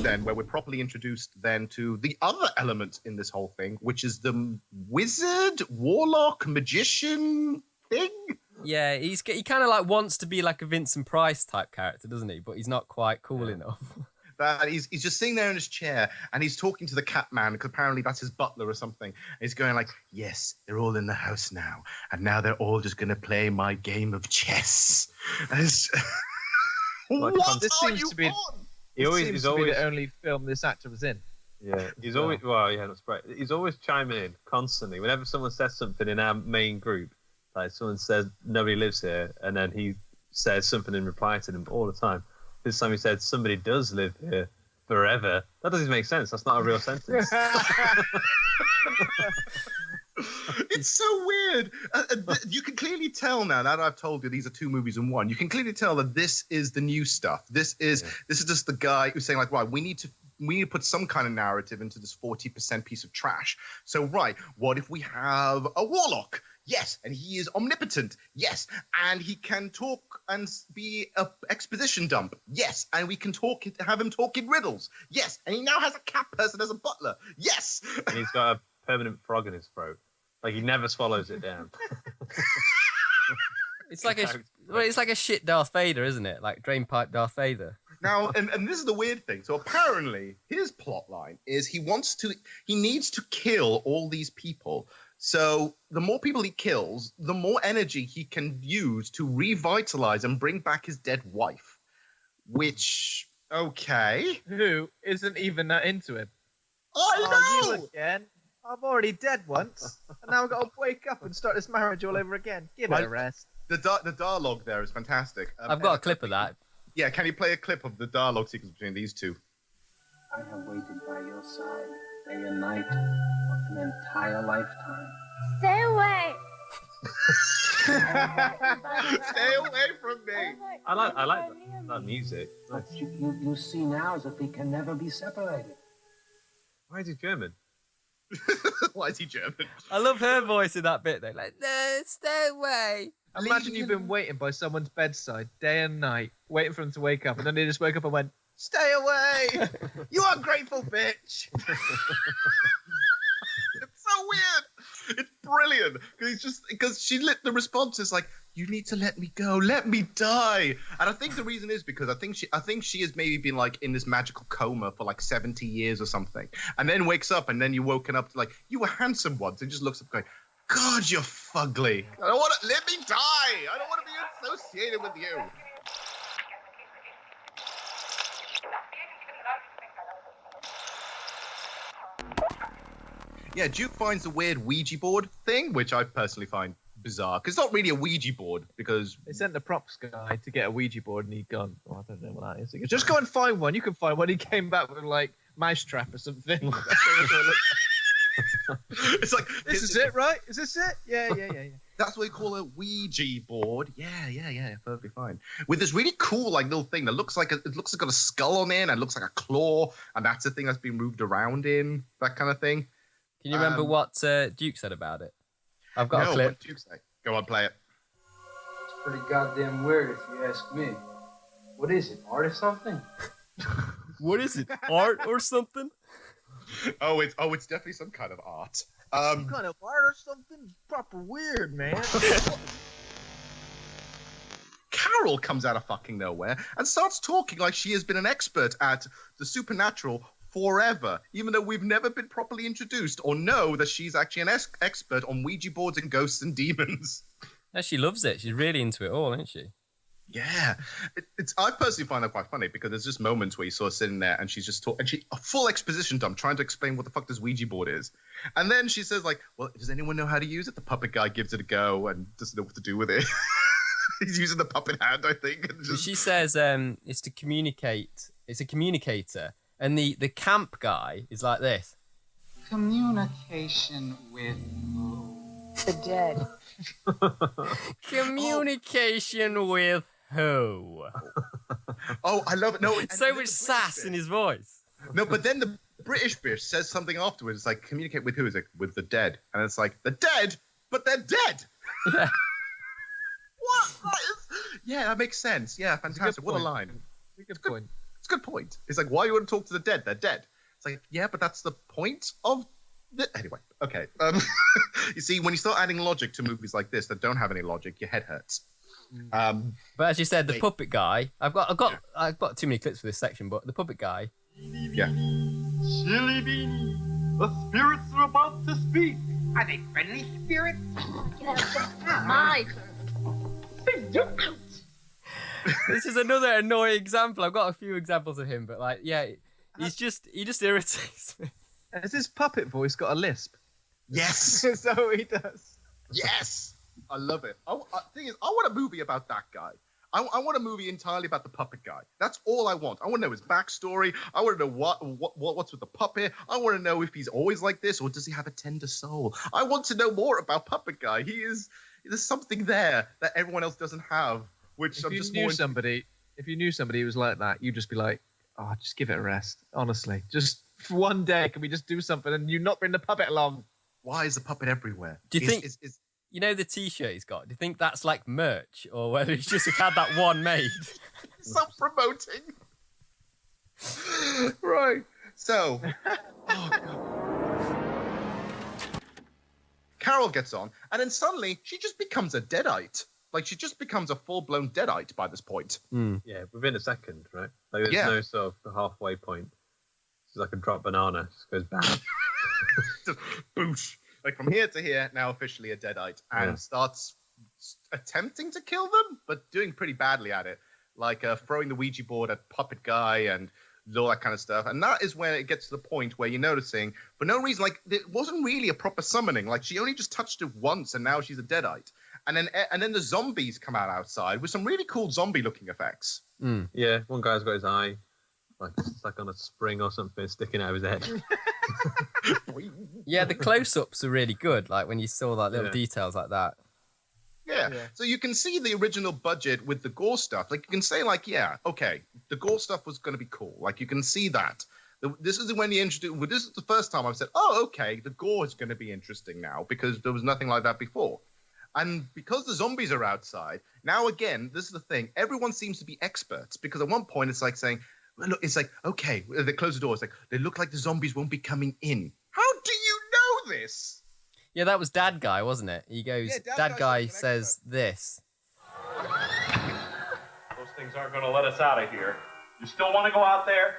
Then, where we're properly introduced then to the other element in this whole thing, which is the wizard, warlock, magician thing. Yeah, he kind of like wants to be like a Vincent Price type character, doesn't he? But he's not quite cool enough. That he's just sitting there in his chair and he's talking to the cat man because apparently that's his butler or something. And he's going like, yes, they're all in the house now. And now they're all just going to play my game of chess. What this are seems you to be, on? He's always the only film this actor was in. Yeah, he's always, well, yeah, that's right. He's always chiming in constantly. Whenever someone says something in our main group, like someone says nobody lives here, and then he says something in reply to them all the time. This time he said somebody does live here forever. That doesn't make sense. That's not a real sentence. It's so weird. You can clearly tell now that I've told you these are two movies in one. You can clearly tell that this is the new stuff. This is just the guy who's saying like, right, we need to put some kind of narrative into this 40% piece of trash. So, right, what if we have a warlock? Yes, and he is omnipotent. Yes, and he can talk and be an exposition dump. Yes, and we can have him talk in riddles. Yes, and he now has a cat person as a butler. Yes, and he's got a permanent frog in his throat. Like he never swallows it down. It's like a shit Darth Vader, isn't it? Like drainpipe Darth Vader. Now, and this is the weird thing. So apparently, his plot line is he needs to kill all these people. So the more people he kills, the more energy he can use to revitalize and bring back his dead wife. Which, okay. Who isn't even that into him? I know! You again? I'm already dead once, and now I've got to wake up and start this marriage all over again. Give it a rest. The dialogue there is fantastic. I've got a clip of that. Yeah, can you play a clip of the dialogue sequence between these two? I have waited by your side day and night for an entire lifetime. Stay away. Stay away from me. I like that music. But you see now as if we can never be separated. Why is he German? Why is he German? I love her voice in that bit though. Like, no, stay away. Imagine you've been waiting by someone's bedside day and night, waiting for them to wake up, and then they just woke up and went, "Stay away, you ungrateful bitch." It's so weird. It's brilliant because the response is like, "You need to let me go, let me die." And I think the reason is because I think she has maybe been like in this magical coma for like 70 years or something, and then wakes up, and then you're woken up to like, "You were handsome once," and just looks up going, "God, you're fugly. I don't want to let me die. I don't want to be associated with you." Yeah, Duke finds a weird Ouija board thing, which I personally find bizarre, because it's not really a Ouija board, because... They sent the props guy to get a Ouija board, and he'd gone, I don't know what that is. He goes, just go and find one. You can find one. He came back with, like, mousetrap or something. It's like... This is it, right? Is this it? Yeah. That's what we call a Ouija board. Yeah, perfectly fine. With this really cool, like, little thing that looks like it's got a skull on it, and it looks like a claw, and that's the thing that's been moved around in, that kind of thing. Can you remember what Duke said about it? I've got a clip. What did Duke say? Go on, play it. It's pretty goddamn weird if you ask me. What is it, art or something? What is it? Art or something? It's definitely some kind of art. Some kind of art or something? Proper weird, man. Carol comes out of fucking nowhere and starts talking like she has been an expert at the supernatural forever, even though we've never been properly introduced or know that she's actually an expert on Ouija boards and ghosts and demons. No, she loves it. She's really into it all, isn't she? Yeah, I personally find that quite funny because there's just moments where you saw her sitting there and she's just talking, and a full exposition dump trying to explain what the fuck this Ouija board is, and then she says like, "Well, does anyone know how to use it?" The puppet guy gives it a go and doesn't know what to do with it. He's using the puppet hand, I think. And just... She says it's to communicate. It's a communicator, and the camp guy is like this. Communication with who? The dead. Communication with who? Oh, I love it. No, so much sass in his voice. No, but then the British bitch says something afterwards. It's like, communicate with who? It's like, with the dead. And it's like, the dead? But they're dead! Yeah. What? Yeah, that makes sense. Yeah, fantastic. What a line. Good point. It's a good point. It's like, why you want to talk to the dead? They're dead. It's like, yeah, but that's the point of... Anyway, okay. You see, when you start adding logic to movies like this that don't have any logic, your head hurts. But as you said, the puppet guy. I've got too many clips for this section, but the puppet guy. Yeah. Chilly beanie, the spirits are about to speak. Are they friendly spirits? My. This is another annoying example. I've got a few examples of him, but like, yeah, he just irritates me. Has his puppet voice got a lisp? Yes. So he does. Yes. I love it. Thing is, I want a movie about that guy. I want a movie entirely about the puppet guy. That's all I want. I want to know his backstory. I want to know what's with the puppet. I want to know if he's always like this or does he have a tender soul. I want to know more about puppet guy. There's something there that everyone else doesn't have. Which if you knew somebody who was like that, you'd just be like, oh, just give it a rest. Honestly, just for one day, can we just do something and you not bring the puppet along? Why is the puppet everywhere? Do you think? You know the T-shirt he's got? Do you think that's like merch or whether he's just had that one made? Self-promoting. Right. So, oh God. Carol gets on, and then suddenly she just becomes a deadite. Like, she just becomes a full-blown deadite by this point. Yeah, within a second, right? Like, there's no sort of halfway point. It's like a dropped banana. Just goes bang. Just boosh. Like, from here to here, now officially a deadite, and starts attempting to kill them, but doing pretty badly at it. Like, throwing the Ouija board at Puppet Guy and all that kind of stuff. And that is where it gets to the point where you're noticing, for no reason, like, it wasn't really a proper summoning. Like, she only just touched it once, and now she's a deadite. And then the zombies come out outside with some really cool zombie-looking effects. Yeah, one guy's got his eye like stuck on a spring or something sticking out of his head. Yeah, the close-ups are really good. Like when you saw that little details like that. Yeah. So you can see the original budget with the gore stuff. Like you can say, like, yeah, okay, the gore stuff was going to be cool. Like you can see that. This is when you introduce. Well, this is the first time I've said, oh, okay, the gore is going to be interesting now because there was nothing like that before. And because the zombies are outside, now again, this is the thing. Everyone seems to be experts because at one point it's like saying, well, look, it's like, okay, they close the door. It's like, they look like the zombies won't be coming in. How do you know this? Yeah, that was Dad Guy, wasn't it? He goes, Dad Guy says this. Those things aren't going to let us out of here. You still want to go out there?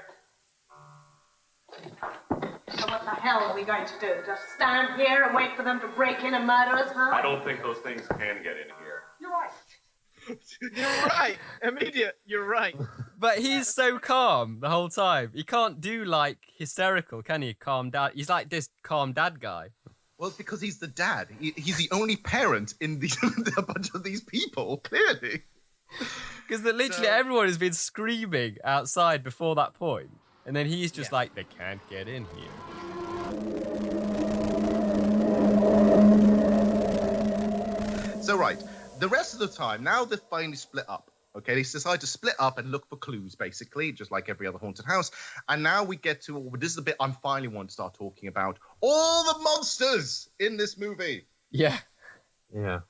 So what the hell are we going to do? Just stand here and wait for them to break in and murder us, huh? I don't think those things can get in here. You're right. You're right. Immediate. You're right. But he's so calm the whole time. He can't do like hysterical, can he? Calm down. He's like this calm dad guy. Well, it's because he's the dad. He's the only parent in a bunch of these people, clearly. Because literally everyone has been screaming outside before that point. And then he's just like, they can't get in here. So, right. The rest of the time, now they're finally split up. Okay, they decide to split up and look for clues, basically, just like every other haunted house. And now we get to, this is the bit I finally want to start talking about, all the monsters in this movie. Yeah. Yeah.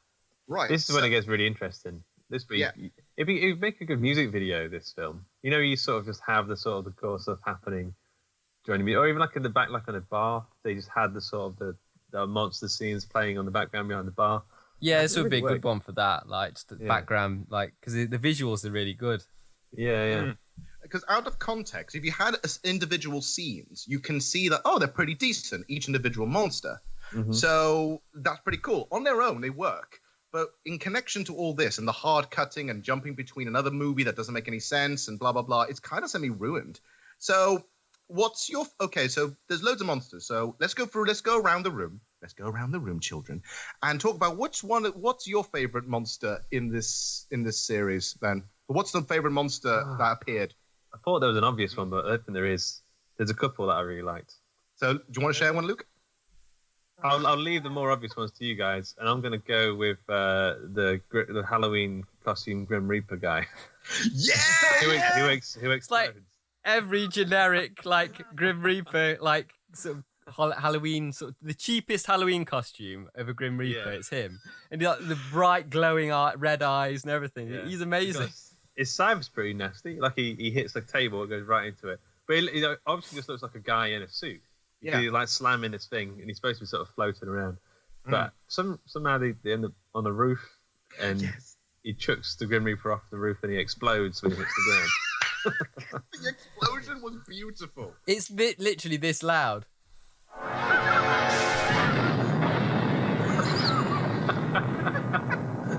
Right. This is when it gets really interesting. This week, It'd make a good music video, this film. You know, you sort of just have the sort of the core stuff happening during the music, or even like in the back, like on a bar, they just had the sort of the monster scenes playing on the background behind the bar. Yeah, this would be a good one for that. Like, just the background, like, because the visuals are really good. Yeah. Because out of context, if you had individual scenes, you can see that, they're pretty decent, each individual monster. Mm-hmm. So that's pretty cool. On their own, they work. But in connection to all this and the hard cutting and jumping between another movie that doesn't make any sense and blah, blah, blah, it's kind of semi-ruined. So what's your... Okay, so there's loads of monsters. So let's go around the room. Let's go around the room, children, and talk about what's your favorite monster in this series, Ben? What's the favorite monster that appeared? I thought there was an obvious one, but I don't think there is. There's a couple that I really liked. So do you want to share one, Luke? I'll leave the more obvious ones to you guys, and I'm going to go with the Halloween costume Grim Reaper guy. Yeah! who explodes. Like every generic, like, Grim Reaper, like, sort of Halloween, sort of the cheapest Halloween costume of a Grim Reaper. It's him, and he, like, the bright glowing red eyes and everything. He's amazing. His scythe's pretty nasty. Like he hits the table, it goes right into it. But he obviously just looks like a guy in a suit. He's like slamming this thing, and he's supposed to be sort of floating around. But somehow they end up on the roof, and he chucks the Grim Reaper off the roof, and he explodes when he hits the ground. The explosion was beautiful. It's literally this loud.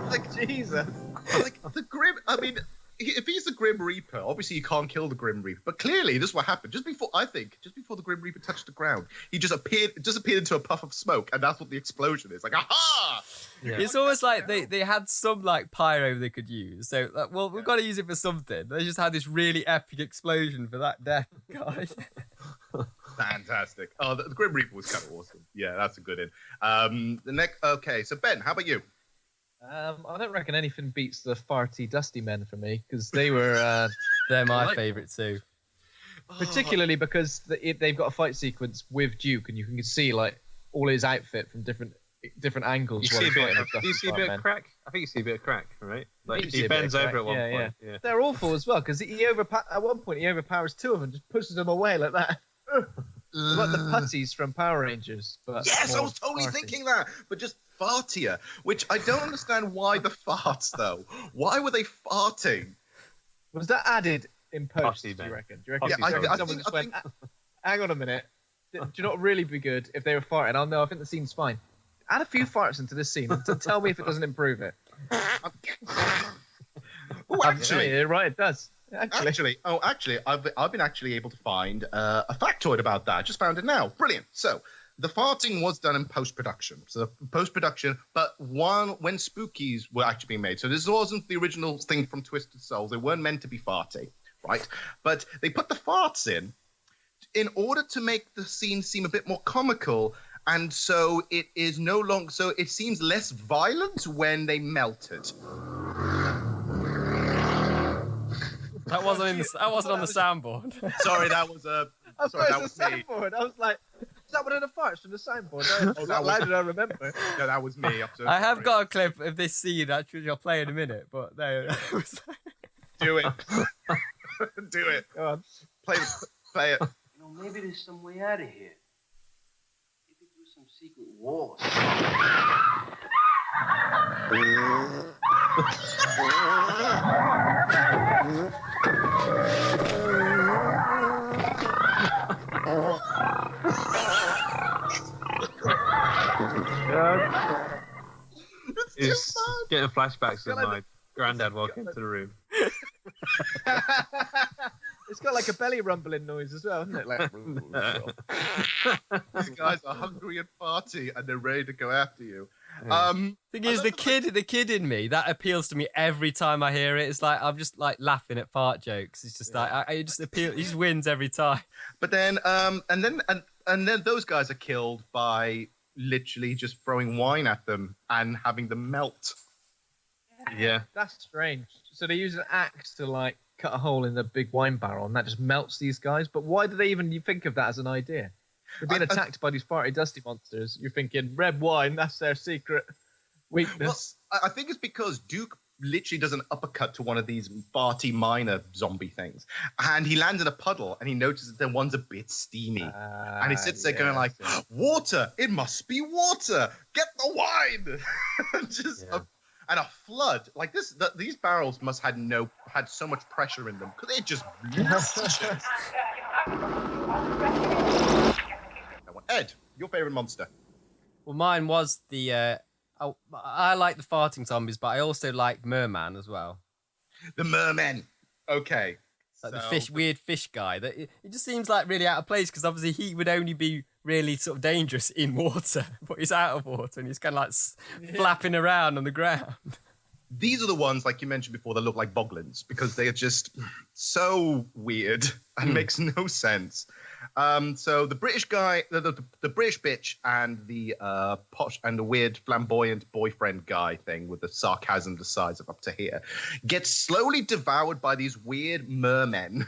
Like, Jesus. Like, the Grim... I mean, if he's the Grim Reaper, obviously you can't kill the Grim Reaper. But clearly, this is what happened. Just before the Grim Reaper touched the ground, he just appeared into a puff of smoke, and that's what the explosion is. Like, aha! Yeah. It's almost like they had some, like, pyro they could use. So, like, well, we've got to use it for something. They just had this really epic explosion for that death, guys. Fantastic. Oh, the Grim Reaper was kind of awesome. Yeah, that's a good in. The next... Okay, so Ben, how about you? I don't reckon anything beats the farty, dusty men for me, because they were... They're my favourite too. Particularly because they've got a fight sequence with Duke, and you can see, like, all his outfit from different angles. You see a bit of crack? I think you see a bit of crack, right? Like, he bends over at one point. Yeah. They're awful as well, because at one point he overpowers two of them, just pushes them away like that. Like the putties from Power Rangers. But yes, I was totally thinking that, but just fartier, which I don't understand why the farts, though. Why were they farting? Was that added in post, do you reckon? Yeah, I think... Hang on a minute. Do you not really be good if they were farting? Oh, no, I think the scene's fine. Add a few farts into this scene and tell me if it doesn't improve it. Oh, actually... Yeah, right, it does. Actually, I've been actually able to find a factoid about that. I just found it now. Brilliant. So, the farting was done in post-production. So, post-production, but when Spookies were actually being made. So, this wasn't the original thing from Twisted Souls. They weren't meant to be farty, right? But they put the farts in order to make the scene seem a bit more comical. And so, it is no longer... So, it seems less violent when they melted. That wasn't on the soundboard. Sorry, that was that was me. Soundboard. I was like, is that one of the farts from the soundboard? How did I remember? No, that was me. I have got a clip of this scene actually. I'll play in a minute, but no. Do it. Do it. Go on. Play it. You know, maybe there's some way out of here. Maybe through some secret walls. He's getting flashbacks of my granddad walking into the room. It's got like a belly rumbling noise as well, isn't it? Like, these guys are hungry and farty, and they're ready to go after you. Thing is, the kid in me, that appeals to me every time I hear it. It's like I'm just like laughing at fart jokes. It's just like it just appeals. He just wins every time. But then, and then those guys are killed by literally just throwing wine at them and having them melt. Yeah, that's strange. So they use an axe to like cut a hole in the big wine barrel, and that just melts these guys. But why do they even think of that as an idea? They're being attacked by these farty, dusty monsters. You're thinking red wine, that's their secret weakness. Well, I think it's because Duke literally does an uppercut to one of these farty miner zombie things. And he lands in a puddle and he notices that one's a bit steamy. And he sits there going like, water, it must be water. Get the wine. And a flood. Like these barrels must had so much pressure in them because it just Ed, your favorite monster? Well, mine was the I like the farting zombies, but I also like Merman as well. The Merman. Okay. Like the weird fish guy. That it just seems like really out of place because obviously he would only be really sort of dangerous in water, but he's out of water and he's kind of like flapping around on the ground. These are the ones, like you mentioned before, that look like boglins because they are just so weird and makes no sense. So the British guy, the British bitch, and the posh and the weird flamboyant boyfriend guy thing with the sarcasm the size of up to here, gets slowly devoured by these weird mermen.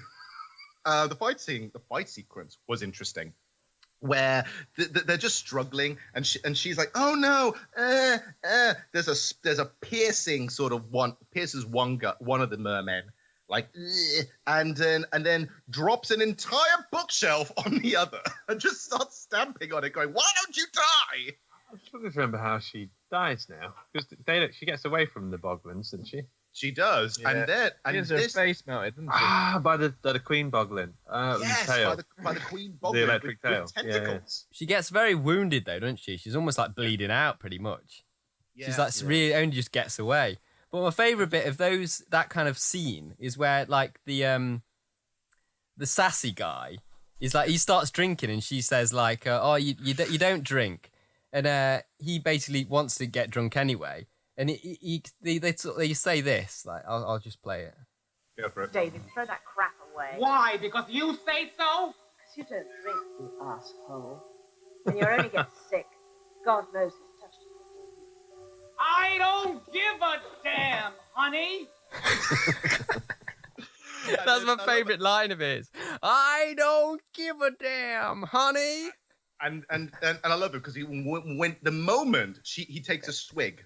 The fight sequence was interesting, where they're just struggling, and she's like, "Oh no, there's a piercing sort of pierces one of the mermen." Like, and then drops an entire bookshelf on the other and just starts stamping on it, going, "Why don't you die?" I'm struggling to remember how she dies now because she gets away from the boglins, doesn't she? She does, yeah. and her face melted, didn't she? By the Queen Boglin. Yes, tail. by the Queen Boglin, the electric tail. with tentacles. She gets very wounded though, doesn't she? She's almost like bleeding out, pretty much. Yeah, she's like really only just gets away. But my favourite bit of that kind of scene is where like the sassy guy is like he starts drinking and she says like, "Oh, you don't drink," and he basically wants to get drunk anyway. And they say this like, I'll just play it. Go for it. David, throw that crap away. Why? Because you say so? Because you don't drink, you asshole. When you only get sick, God knows who's touched you. I don't give a damn, honey. That's my favourite line of his. I don't give a damn, honey. And I love it because when the moment he takes a swig,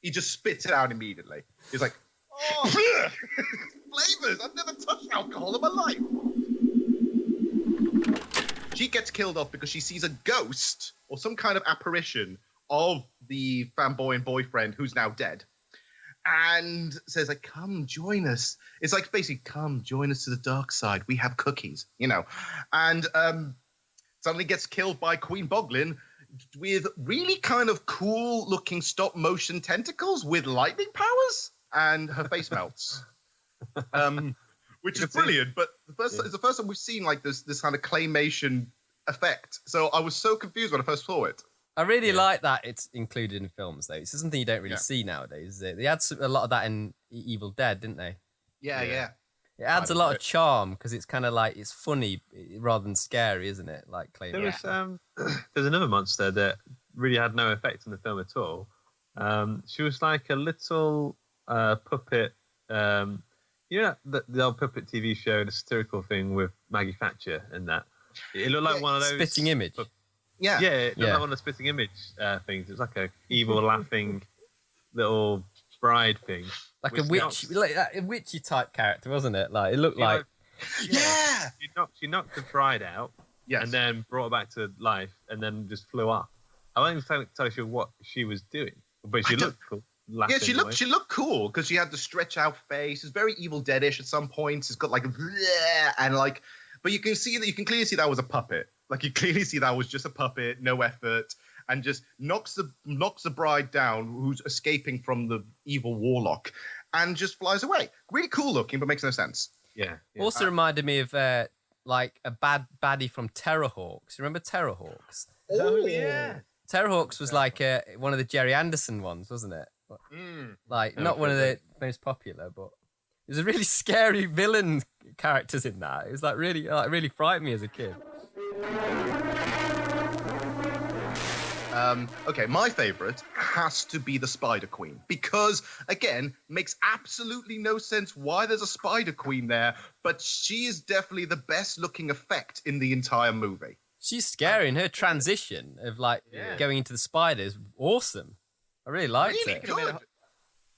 he just spits it out immediately. He's like, "Oh, flavors! I've never touched alcohol in my life." She gets killed off because she sees a ghost or some kind of apparition of the flamboyant boyfriend who's now dead, and says like, "Come join us." It's like basically, "Come join us to the dark side. We have cookies," and suddenly gets killed by Queen Boglin with really kind of cool looking stop motion tentacles with lightning powers, and her face melts, which is brilliant. But it's the first time we've seen like this kind of claymation effect. So I was so confused when I first saw it. I really like that it's included in films, though. It's something you don't really see nowadays, is it? They had a lot of that in Evil Dead, didn't they? Yeah. It adds a lot of charm because it's kind of like it's funny rather than scary, isn't it? Like claymation. There's another monster that really had no effect in the film at all. She was like a little puppet. The old puppet TV show, the satirical thing with Maggie Thatcher and that. It looked like one of those spitting image. Yeah, it looked like one of the spitting image things. It was like a evil laughing little bride thing, like a witch, like a witchy type character, wasn't it? Like it looked like. She knocked the bride out, and then brought her back to life, and then just flew off. I wasn't tell you what she was doing, but she looked cool. Yeah, she looked cool because she had the stretch out face. It's very Evil Deadish at some points. It's got like and like, but you can clearly see that was a puppet. Like you clearly see that was just a puppet, no effort, and just knocks the bride down who's escaping from the evil warlock, and just flies away. Really cool looking, but makes no sense. Yeah. Also reminded me of like a baddie from Terrorhawks. Remember Terrorhawks? Oh yeah. Terrorhawks was like one of the Jerry Anderson ones, wasn't it? Like not one of the most popular, but there's a really scary villain characters in that. It was like really frightened me as a kid. Okay, my favourite has to be the Spider Queen because, again, makes absolutely no sense why there's a Spider Queen there, but she is definitely the best looking effect in the entire movie. She's scary, and her transition of like going into the spider is awesome. I really liked it. Good.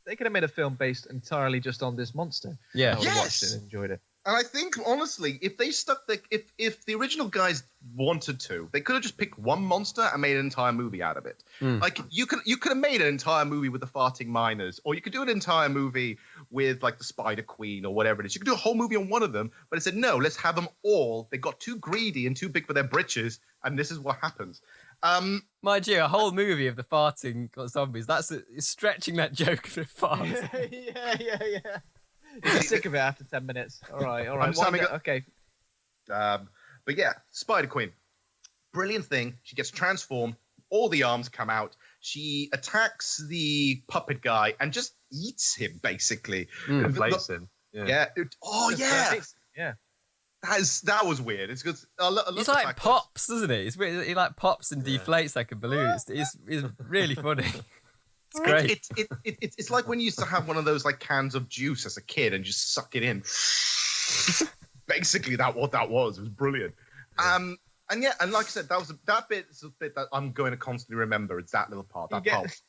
They could have made a film based entirely just on this monster. Yeah. I would have watched it and enjoyed it. And I think, honestly, if they stuck if the original guys wanted to, they could have just picked one monster and made an entire movie out of it. Like you could have made an entire movie with the farting miners, or you could do an entire movie with like the Spider Queen or whatever it is. You could do a whole movie on one of them, but it said no, let's have them all. They got too greedy and too big for their britches, and this is what happens. Mind you, a whole movie of the farting zombies. That's stretching that joke of the fart. yeah. You're sick of it after 10 minutes. All right. Okay. But yeah, Spider Queen, brilliant thing. She gets transformed. All the arms come out. She attacks the puppet guy and just eats him, basically. Inflates him. Yeah. Yeah. That was weird. It's because he's like pops, doesn't he? It's weird. He like pops and deflates like a balloon. It's really funny. It's great. It's like when you used to have one of those like cans of juice as a kid and just suck it in. Basically, what that was. It was brilliant. And like I said, that bit is a bit that I'm going to constantly remember. It's that little part.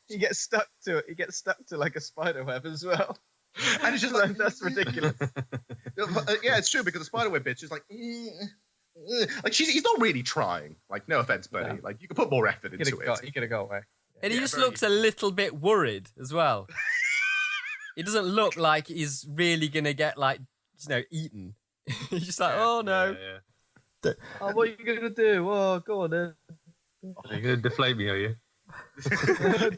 He gets stuck to it. He gets stuck to like a spider web as well. And it's just like that's ridiculous. Yeah, it's true because the spiderweb bitch is like, like he's not really trying. Like, no offense, Bernie. Like, you could put more effort into it. He could have got away. And he just looks a little bit worried as well. He doesn't look like he's really gonna get like, eaten. He's just like, oh no. Yeah. Oh, what are you gonna do? Oh, go on then. You're gonna deflate me, are you?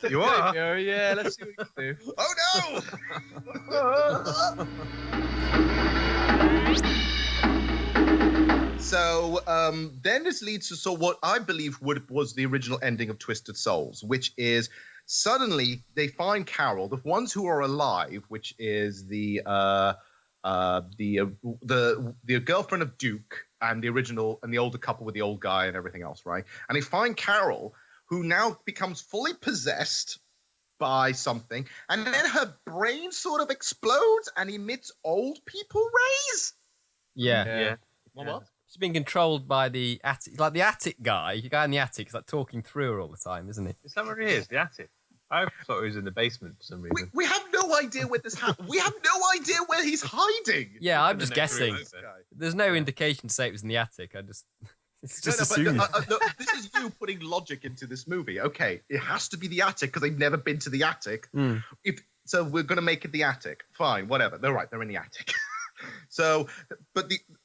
You are? Yeah, let's see what you can do. Oh no! So then this leads to what I believe was the original ending of Twisted Souls, which is suddenly they find Carol, the ones who are alive, which is the girlfriend of Duke and the original and the older couple with the old guy and everything else, right? And they find Carol, who now becomes fully possessed by something, and then her brain sort of explodes and emits old people rays. Yeah. What? She's being controlled by the attic, like the attic guy. The guy in the attic is like talking through her all the time, isn't he? Is that where he is? The attic? I thought he was in the basement for some reason. We have no idea where this happened. We have no idea where he's hiding. Yeah, I'm just guessing. There's no indication to say it was in the attic. It's just assuming. This is you putting logic into this movie. Okay, it has to be the attic because they've never been to the attic. So we're going to make it the attic. Fine, whatever. They're right. They're in the attic.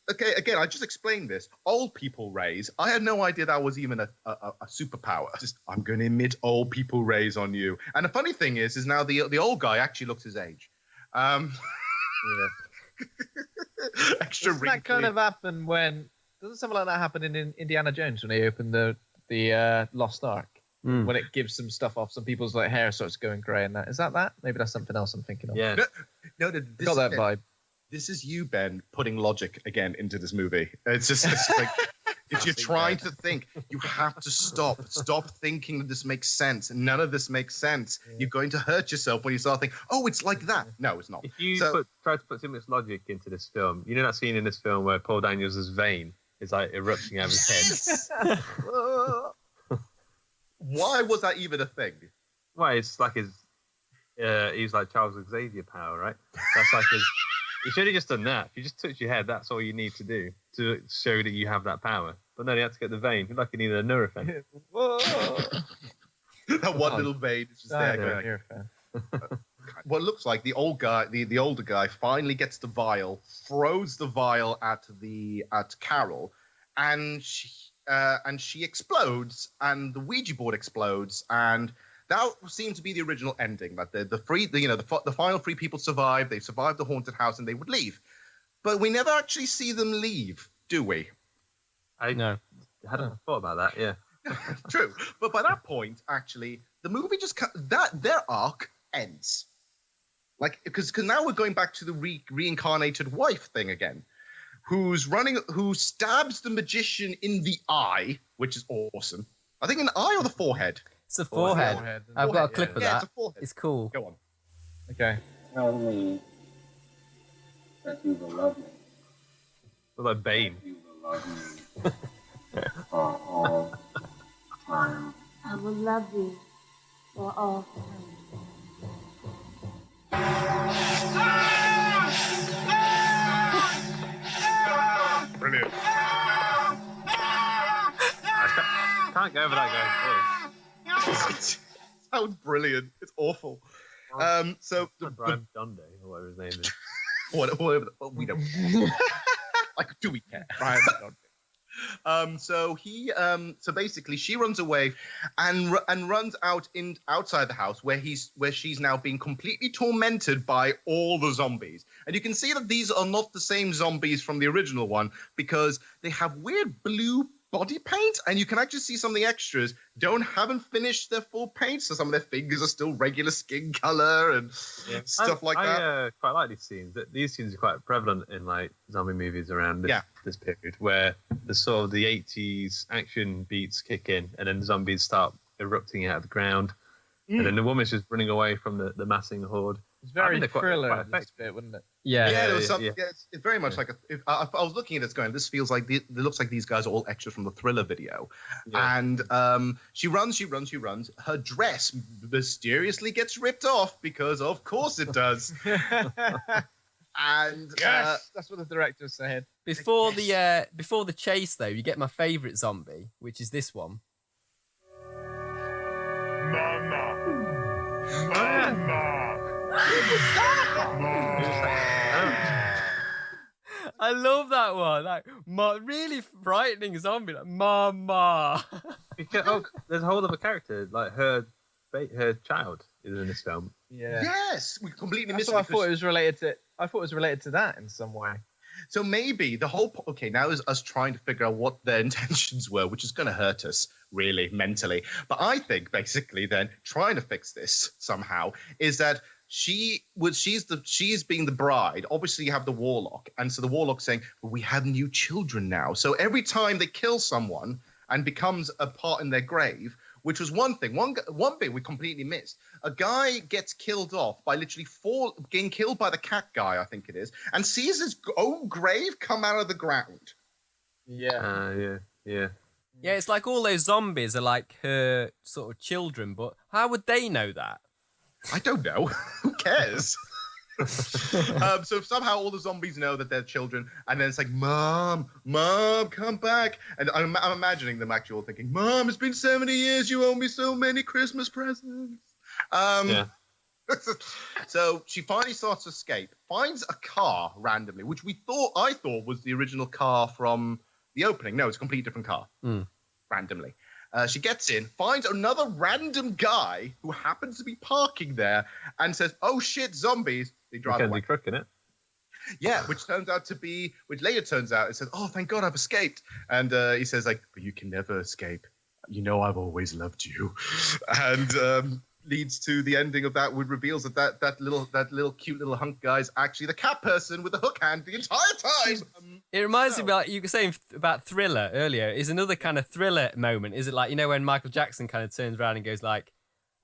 Again, I just explained this. Old people rays. I had no idea that was even a superpower. I'm going to emit old people rays on you. And the funny thing is now the old guy actually looks his age. Extra Doesn't that kind of happen when? Doesn't something like that happen in Indiana Jones when they open the Lost Ark? When it gives some stuff off, some people's like hair starts going grey and that. Is that? Maybe that's something else I'm thinking of. Yeah. No, got that vibe. This is you, Ben, putting logic again into this movie. It's like if you're trying to think, you have to stop. Stop thinking that this makes sense. None of this makes sense. You're going to hurt yourself when you start thinking, oh, it's like that. No, it's not. If you try to put too much logic into this film, you know that scene in this film where Paul Daniels' vein is like erupting out of his head? Why was that even a thing? Well, it's like he's like Charles Xavier power, right? That's like his... You should have just done that. If you just touch your head, that's all you need to do to show that you have that power. But no, you had to get the vein. Like you needed a Nurofen. That one little vein is just there. What looks like the old guy, the older guy, finally gets the vial, throws the vial at Carol, and she explodes, and the Ouija board explodes, and that seemed to be the original ending. That the final three people survived. They survived the haunted house, and they would leave. But we never actually see them leave, do we? I hadn't thought about that. Yeah, true. But by that point, actually, the movie their arc ends. Like because now we're going back to the reincarnated wife thing again, who stabs the magician in the eye, which is awesome. I think in the eye or the forehead. It's the forehead. I've got a clip of that. It's cool. Go on. Okay. Tell me that you will love me. What about Bane? You will love me for all time. I will love you for all time. Brilliant. I can't go over that guy's voice. Sounds brilliant. It's awful. So Brian Donde, or whatever his name is. whatever. Well, we don't. Like, do we care? Brian Donde. So basically she runs away and runs outside the house where she's now being completely tormented by all the zombies. And you can see that these are not the same zombies from the original one because they have weird blue body paint, and you can actually see some of the extras haven't finished their full paint, so some of their fingers are still regular skin color and stuff like that. I quite like these scenes. These scenes are quite prevalent in like zombie movies around this period, where the sort of the 80s action beats kick in, and then the zombies start erupting out of the ground, and then the woman's just running away from the massing horde. It's very thriller this bit, wouldn't it? It's very much like I was looking at this going, this feels like it looks like these guys are all extras from the Thriller video. And she runs. Her dress mysteriously gets ripped off because of course it does. And yes, that's what the director said. Before the chase though, you get my favourite zombie, which is this one. I love that one. Like, really frightening zombie. Like, Mama. There's a whole other character, like her child is in this film. Yeah. Yes, we completely missed. I thought it was related to that in some way. So maybe the whole now is us trying to figure out what their intentions were, which is going to hurt us really mentally. But I think basically then trying to fix this somehow is that she's being the bride. Obviously, you have the warlock, and so the warlock's saying, well, "We have new children now." So every time they kill someone and becomes a part in their grave, which was one thing. One bit we completely missed. A guy gets killed off by literally getting killed by the cat guy, I think it is, and sees his own grave come out of the ground. Yeah. Yeah, it's like all those zombies are like her sort of children, but how would they know that? I don't know. Who cares? So somehow all the zombies know that they're children, and then it's like, Mom, come back. And I'm imagining them actually all thinking, Mom, it's been 70 years. You owe me so many Christmas presents. So she finally starts to escape, finds a car randomly, which I thought was the original car from the opening. No, it's a completely different car. Randomly. She gets in, finds another random guy who happens to be parking there, and says, "Oh shit, zombies!" They drive away. Crook in it. Yeah, which later turns out, it says, "Oh, thank God, I've escaped." And he says, "Like, but you can never escape. You know, I've always loved you," and leads to the ending of that, which reveals that little cute little hunk guy's actually the cat person with the hook hand the entire time. It reminds me about, you were saying about Thriller earlier, is another kind of Thriller moment. Is it like, you know, when Michael Jackson kind of turns around and goes like,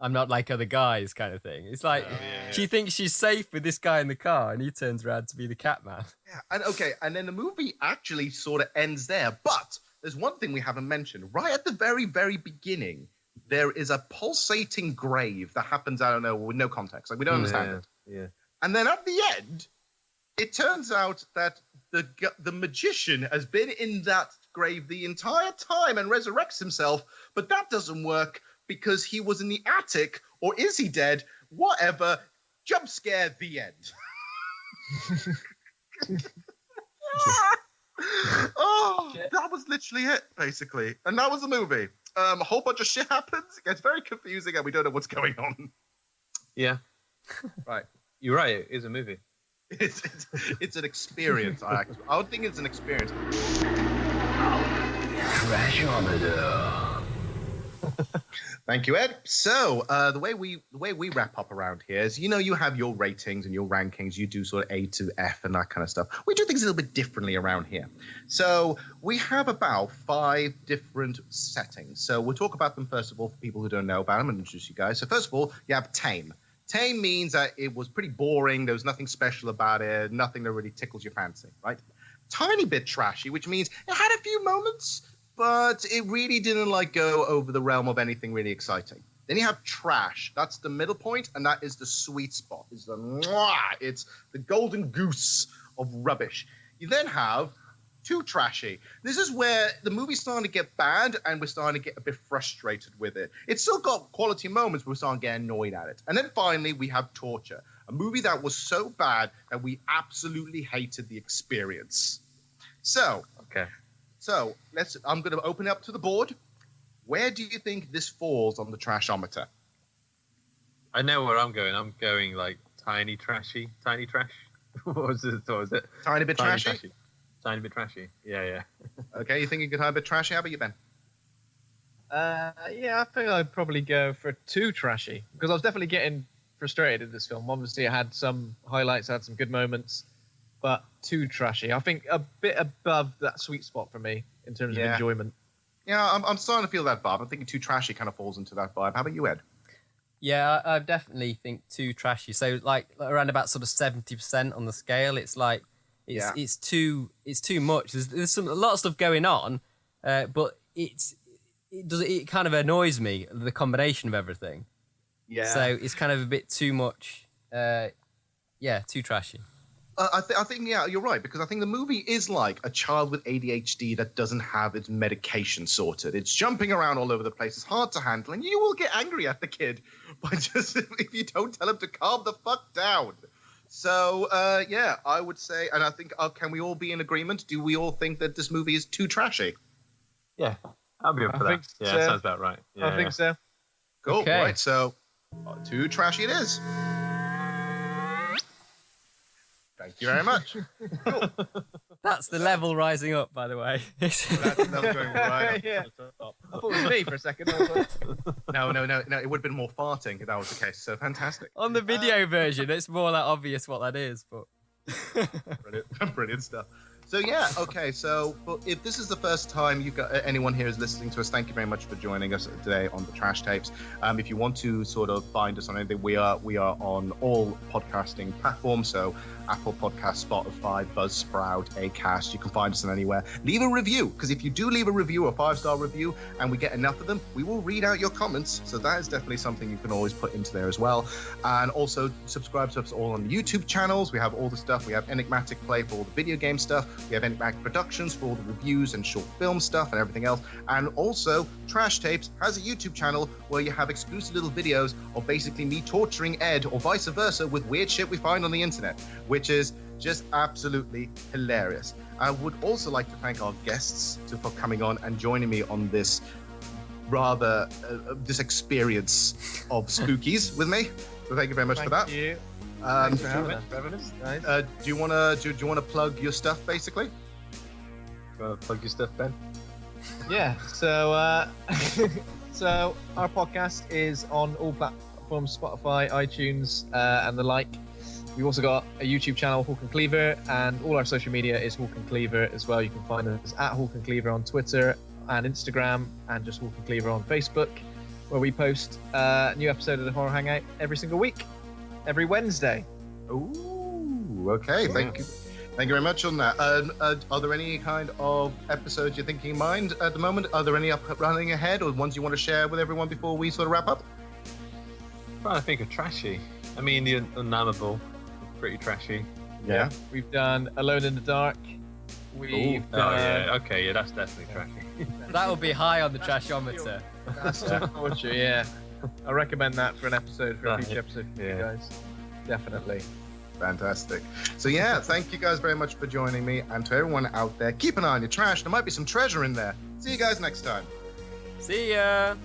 "I'm not like other guys," kind of thing. It's like she thinks she's safe with this guy in the car, and he turns around to be the cat man. Yeah, and then the movie actually sort of ends there. But there's one thing we haven't mentioned. Right at the very, very beginning, there is a pulsating grave that happens, I don't know, with no context. Like, we don't understand it. Yeah. And then at the end, it turns out that the magician has been in that grave the entire time and resurrects himself, but that doesn't work because he was in the attic, or is he dead? Whatever. Jump scare, the end. That was literally it, basically. And that was the movie. A whole bunch of shit happens. It gets very confusing, and we don't know what's going on. Yeah. Right. You're right. It is a movie. It's an experience. I would think it's an experience. Trashometer. Thank you, Ed. So the way we wrap up around here is, you know, you have your ratings and your rankings. You do sort of A to F and that kind of stuff. We do things a little bit differently around here. So we have about 5 different settings. So we'll talk about them first of all for people who don't know about them and introduce you guys. So first of all, you have tame. Tame means that it was pretty boring. There was nothing special about it. Nothing that really tickles your fancy, right? Tiny bit trashy, which means it had a few moments, but it really didn't like go over the realm of anything really exciting. Then you have trash. That's the middle point, and that is the sweet spot. It's the mwah. It's the golden goose of rubbish. You then have too trashy. This is where the movie's starting to get bad, and we're starting to get a bit frustrated with it. It's still got quality moments, but we're starting to get annoyed at it. And then finally, we have torture. A movie that was so bad that we absolutely hated the experience. So, I'm going to open it up to the board. Where do you think this falls on the trashometer? I know where I'm going. I'm going like tiny trashy. Tiny trash? What was it? Tiny bit trashy? Tiny bit trashy. Yeah. Okay, you think you could have a bit trashy? How about you, Ben? Yeah, I think I'd probably go for too trashy, because I was definitely getting frustrated in this film. Obviously, it had some highlights, had some good moments, but too trashy. I think a bit above that sweet spot for me in terms of enjoyment. Yeah, I'm starting to feel that vibe. I'm thinking too trashy kind of falls into that vibe. How about you, Ed? Yeah, I definitely think too trashy. So like around about sort of 70% on the scale. It's like it's too much. There's a lot of stuff going on, but it kind of annoys me, the combination of everything. Yeah. So it's kind of a bit too much. Too trashy. I think you're right, because I think the movie is like a child with ADHD that doesn't have its medication sorted. It's jumping around all over the place. It's hard to handle, and you will get angry at the kid by just if you don't tell him to calm the fuck down. So I would say, and I think, can we all be in agreement? Do we all think that this movie is too trashy? Yeah, I'll be up for that. Yeah, that sounds about right. Yeah, I think so. Cool. Okay. Right, so too trashy it is. Thank you very much. Cool. That's the level rising up, by the way. That's going right up. Yeah. I thought it was me for a second. No. It would have been more farting if that was the case. So fantastic. On the video version, it's more like obvious what that is, but brilliant stuff. So yeah, okay. So if this is the first time you've got anyone here is listening to us, thank you very much for joining us today on the Trash Tapes. If you want to sort of find us on anything, we are on all podcasting platforms. So Apple Podcasts, Spotify, Buzzsprout, Acast. You can find us on anywhere. Leave a review, because if you do leave a review, a 5-star review, and we get enough of them, we will read out your comments. So that is definitely something you can always put into there as well. And also subscribe to us all on the YouTube channels. We have all the stuff. We have Enigmatic Play for all the video game stuff. We have Enigmatic Productions for all the reviews and short film stuff and everything else. And also, Trash Tapes has a YouTube channel where you have exclusive little videos of basically me torturing Ed, or vice versa, with weird shit we find on the internet, which is just absolutely hilarious. I would also like to thank our guests for coming on and joining me on this rather this experience of Spookies with me. So thank you very much for that. Thank you. Thanks for having us. Nice. Do you want to plug your stuff, basically? Plug your stuff, Ben. Yeah. So so our podcast is on all platforms: Spotify, iTunes, and the like. We've also got a YouTube channel, Hawk and Cleaver, and all our social media is Hawk and Cleaver as well. You can find us at Hawk and Cleaver on Twitter and Instagram, and just Hawk and Cleaver on Facebook, where we post a new episode of the Horror Hangout every single week, every Wednesday. Ooh, okay. Thank you very much on that. Are there any kind of episodes you're thinking in mind at the moment? Are there any running ahead, or ones you want to share with everyone before we sort of wrap up? I'm trying to think of trashy. I mean, the Unnameable. Pretty trashy. Yeah. We've done Alone in the Dark. We've done... Oh, yeah. Okay, yeah, that's definitely trashy. That will be high on the trashometer. That's torture, yeah. I recommend that for an episode, for a future episode for you guys. Definitely. Fantastic. So yeah, thank you guys very much for joining me, and to everyone out there, keep an eye on your trash. There might be some treasure in there. See you guys next time. See ya.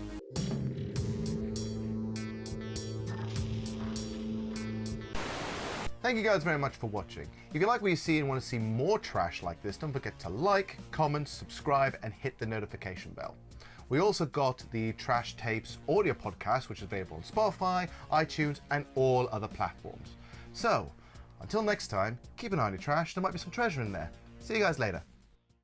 Thank you guys very much for watching. If you like what you see and want to see more trash like this, don't forget to like, comment, subscribe, and hit the notification bell. We also got the Trash Tapes audio podcast, which is available on Spotify, iTunes, and all other platforms. So, until next time, keep an eye on your trash. There might be some treasure in there. See you guys later.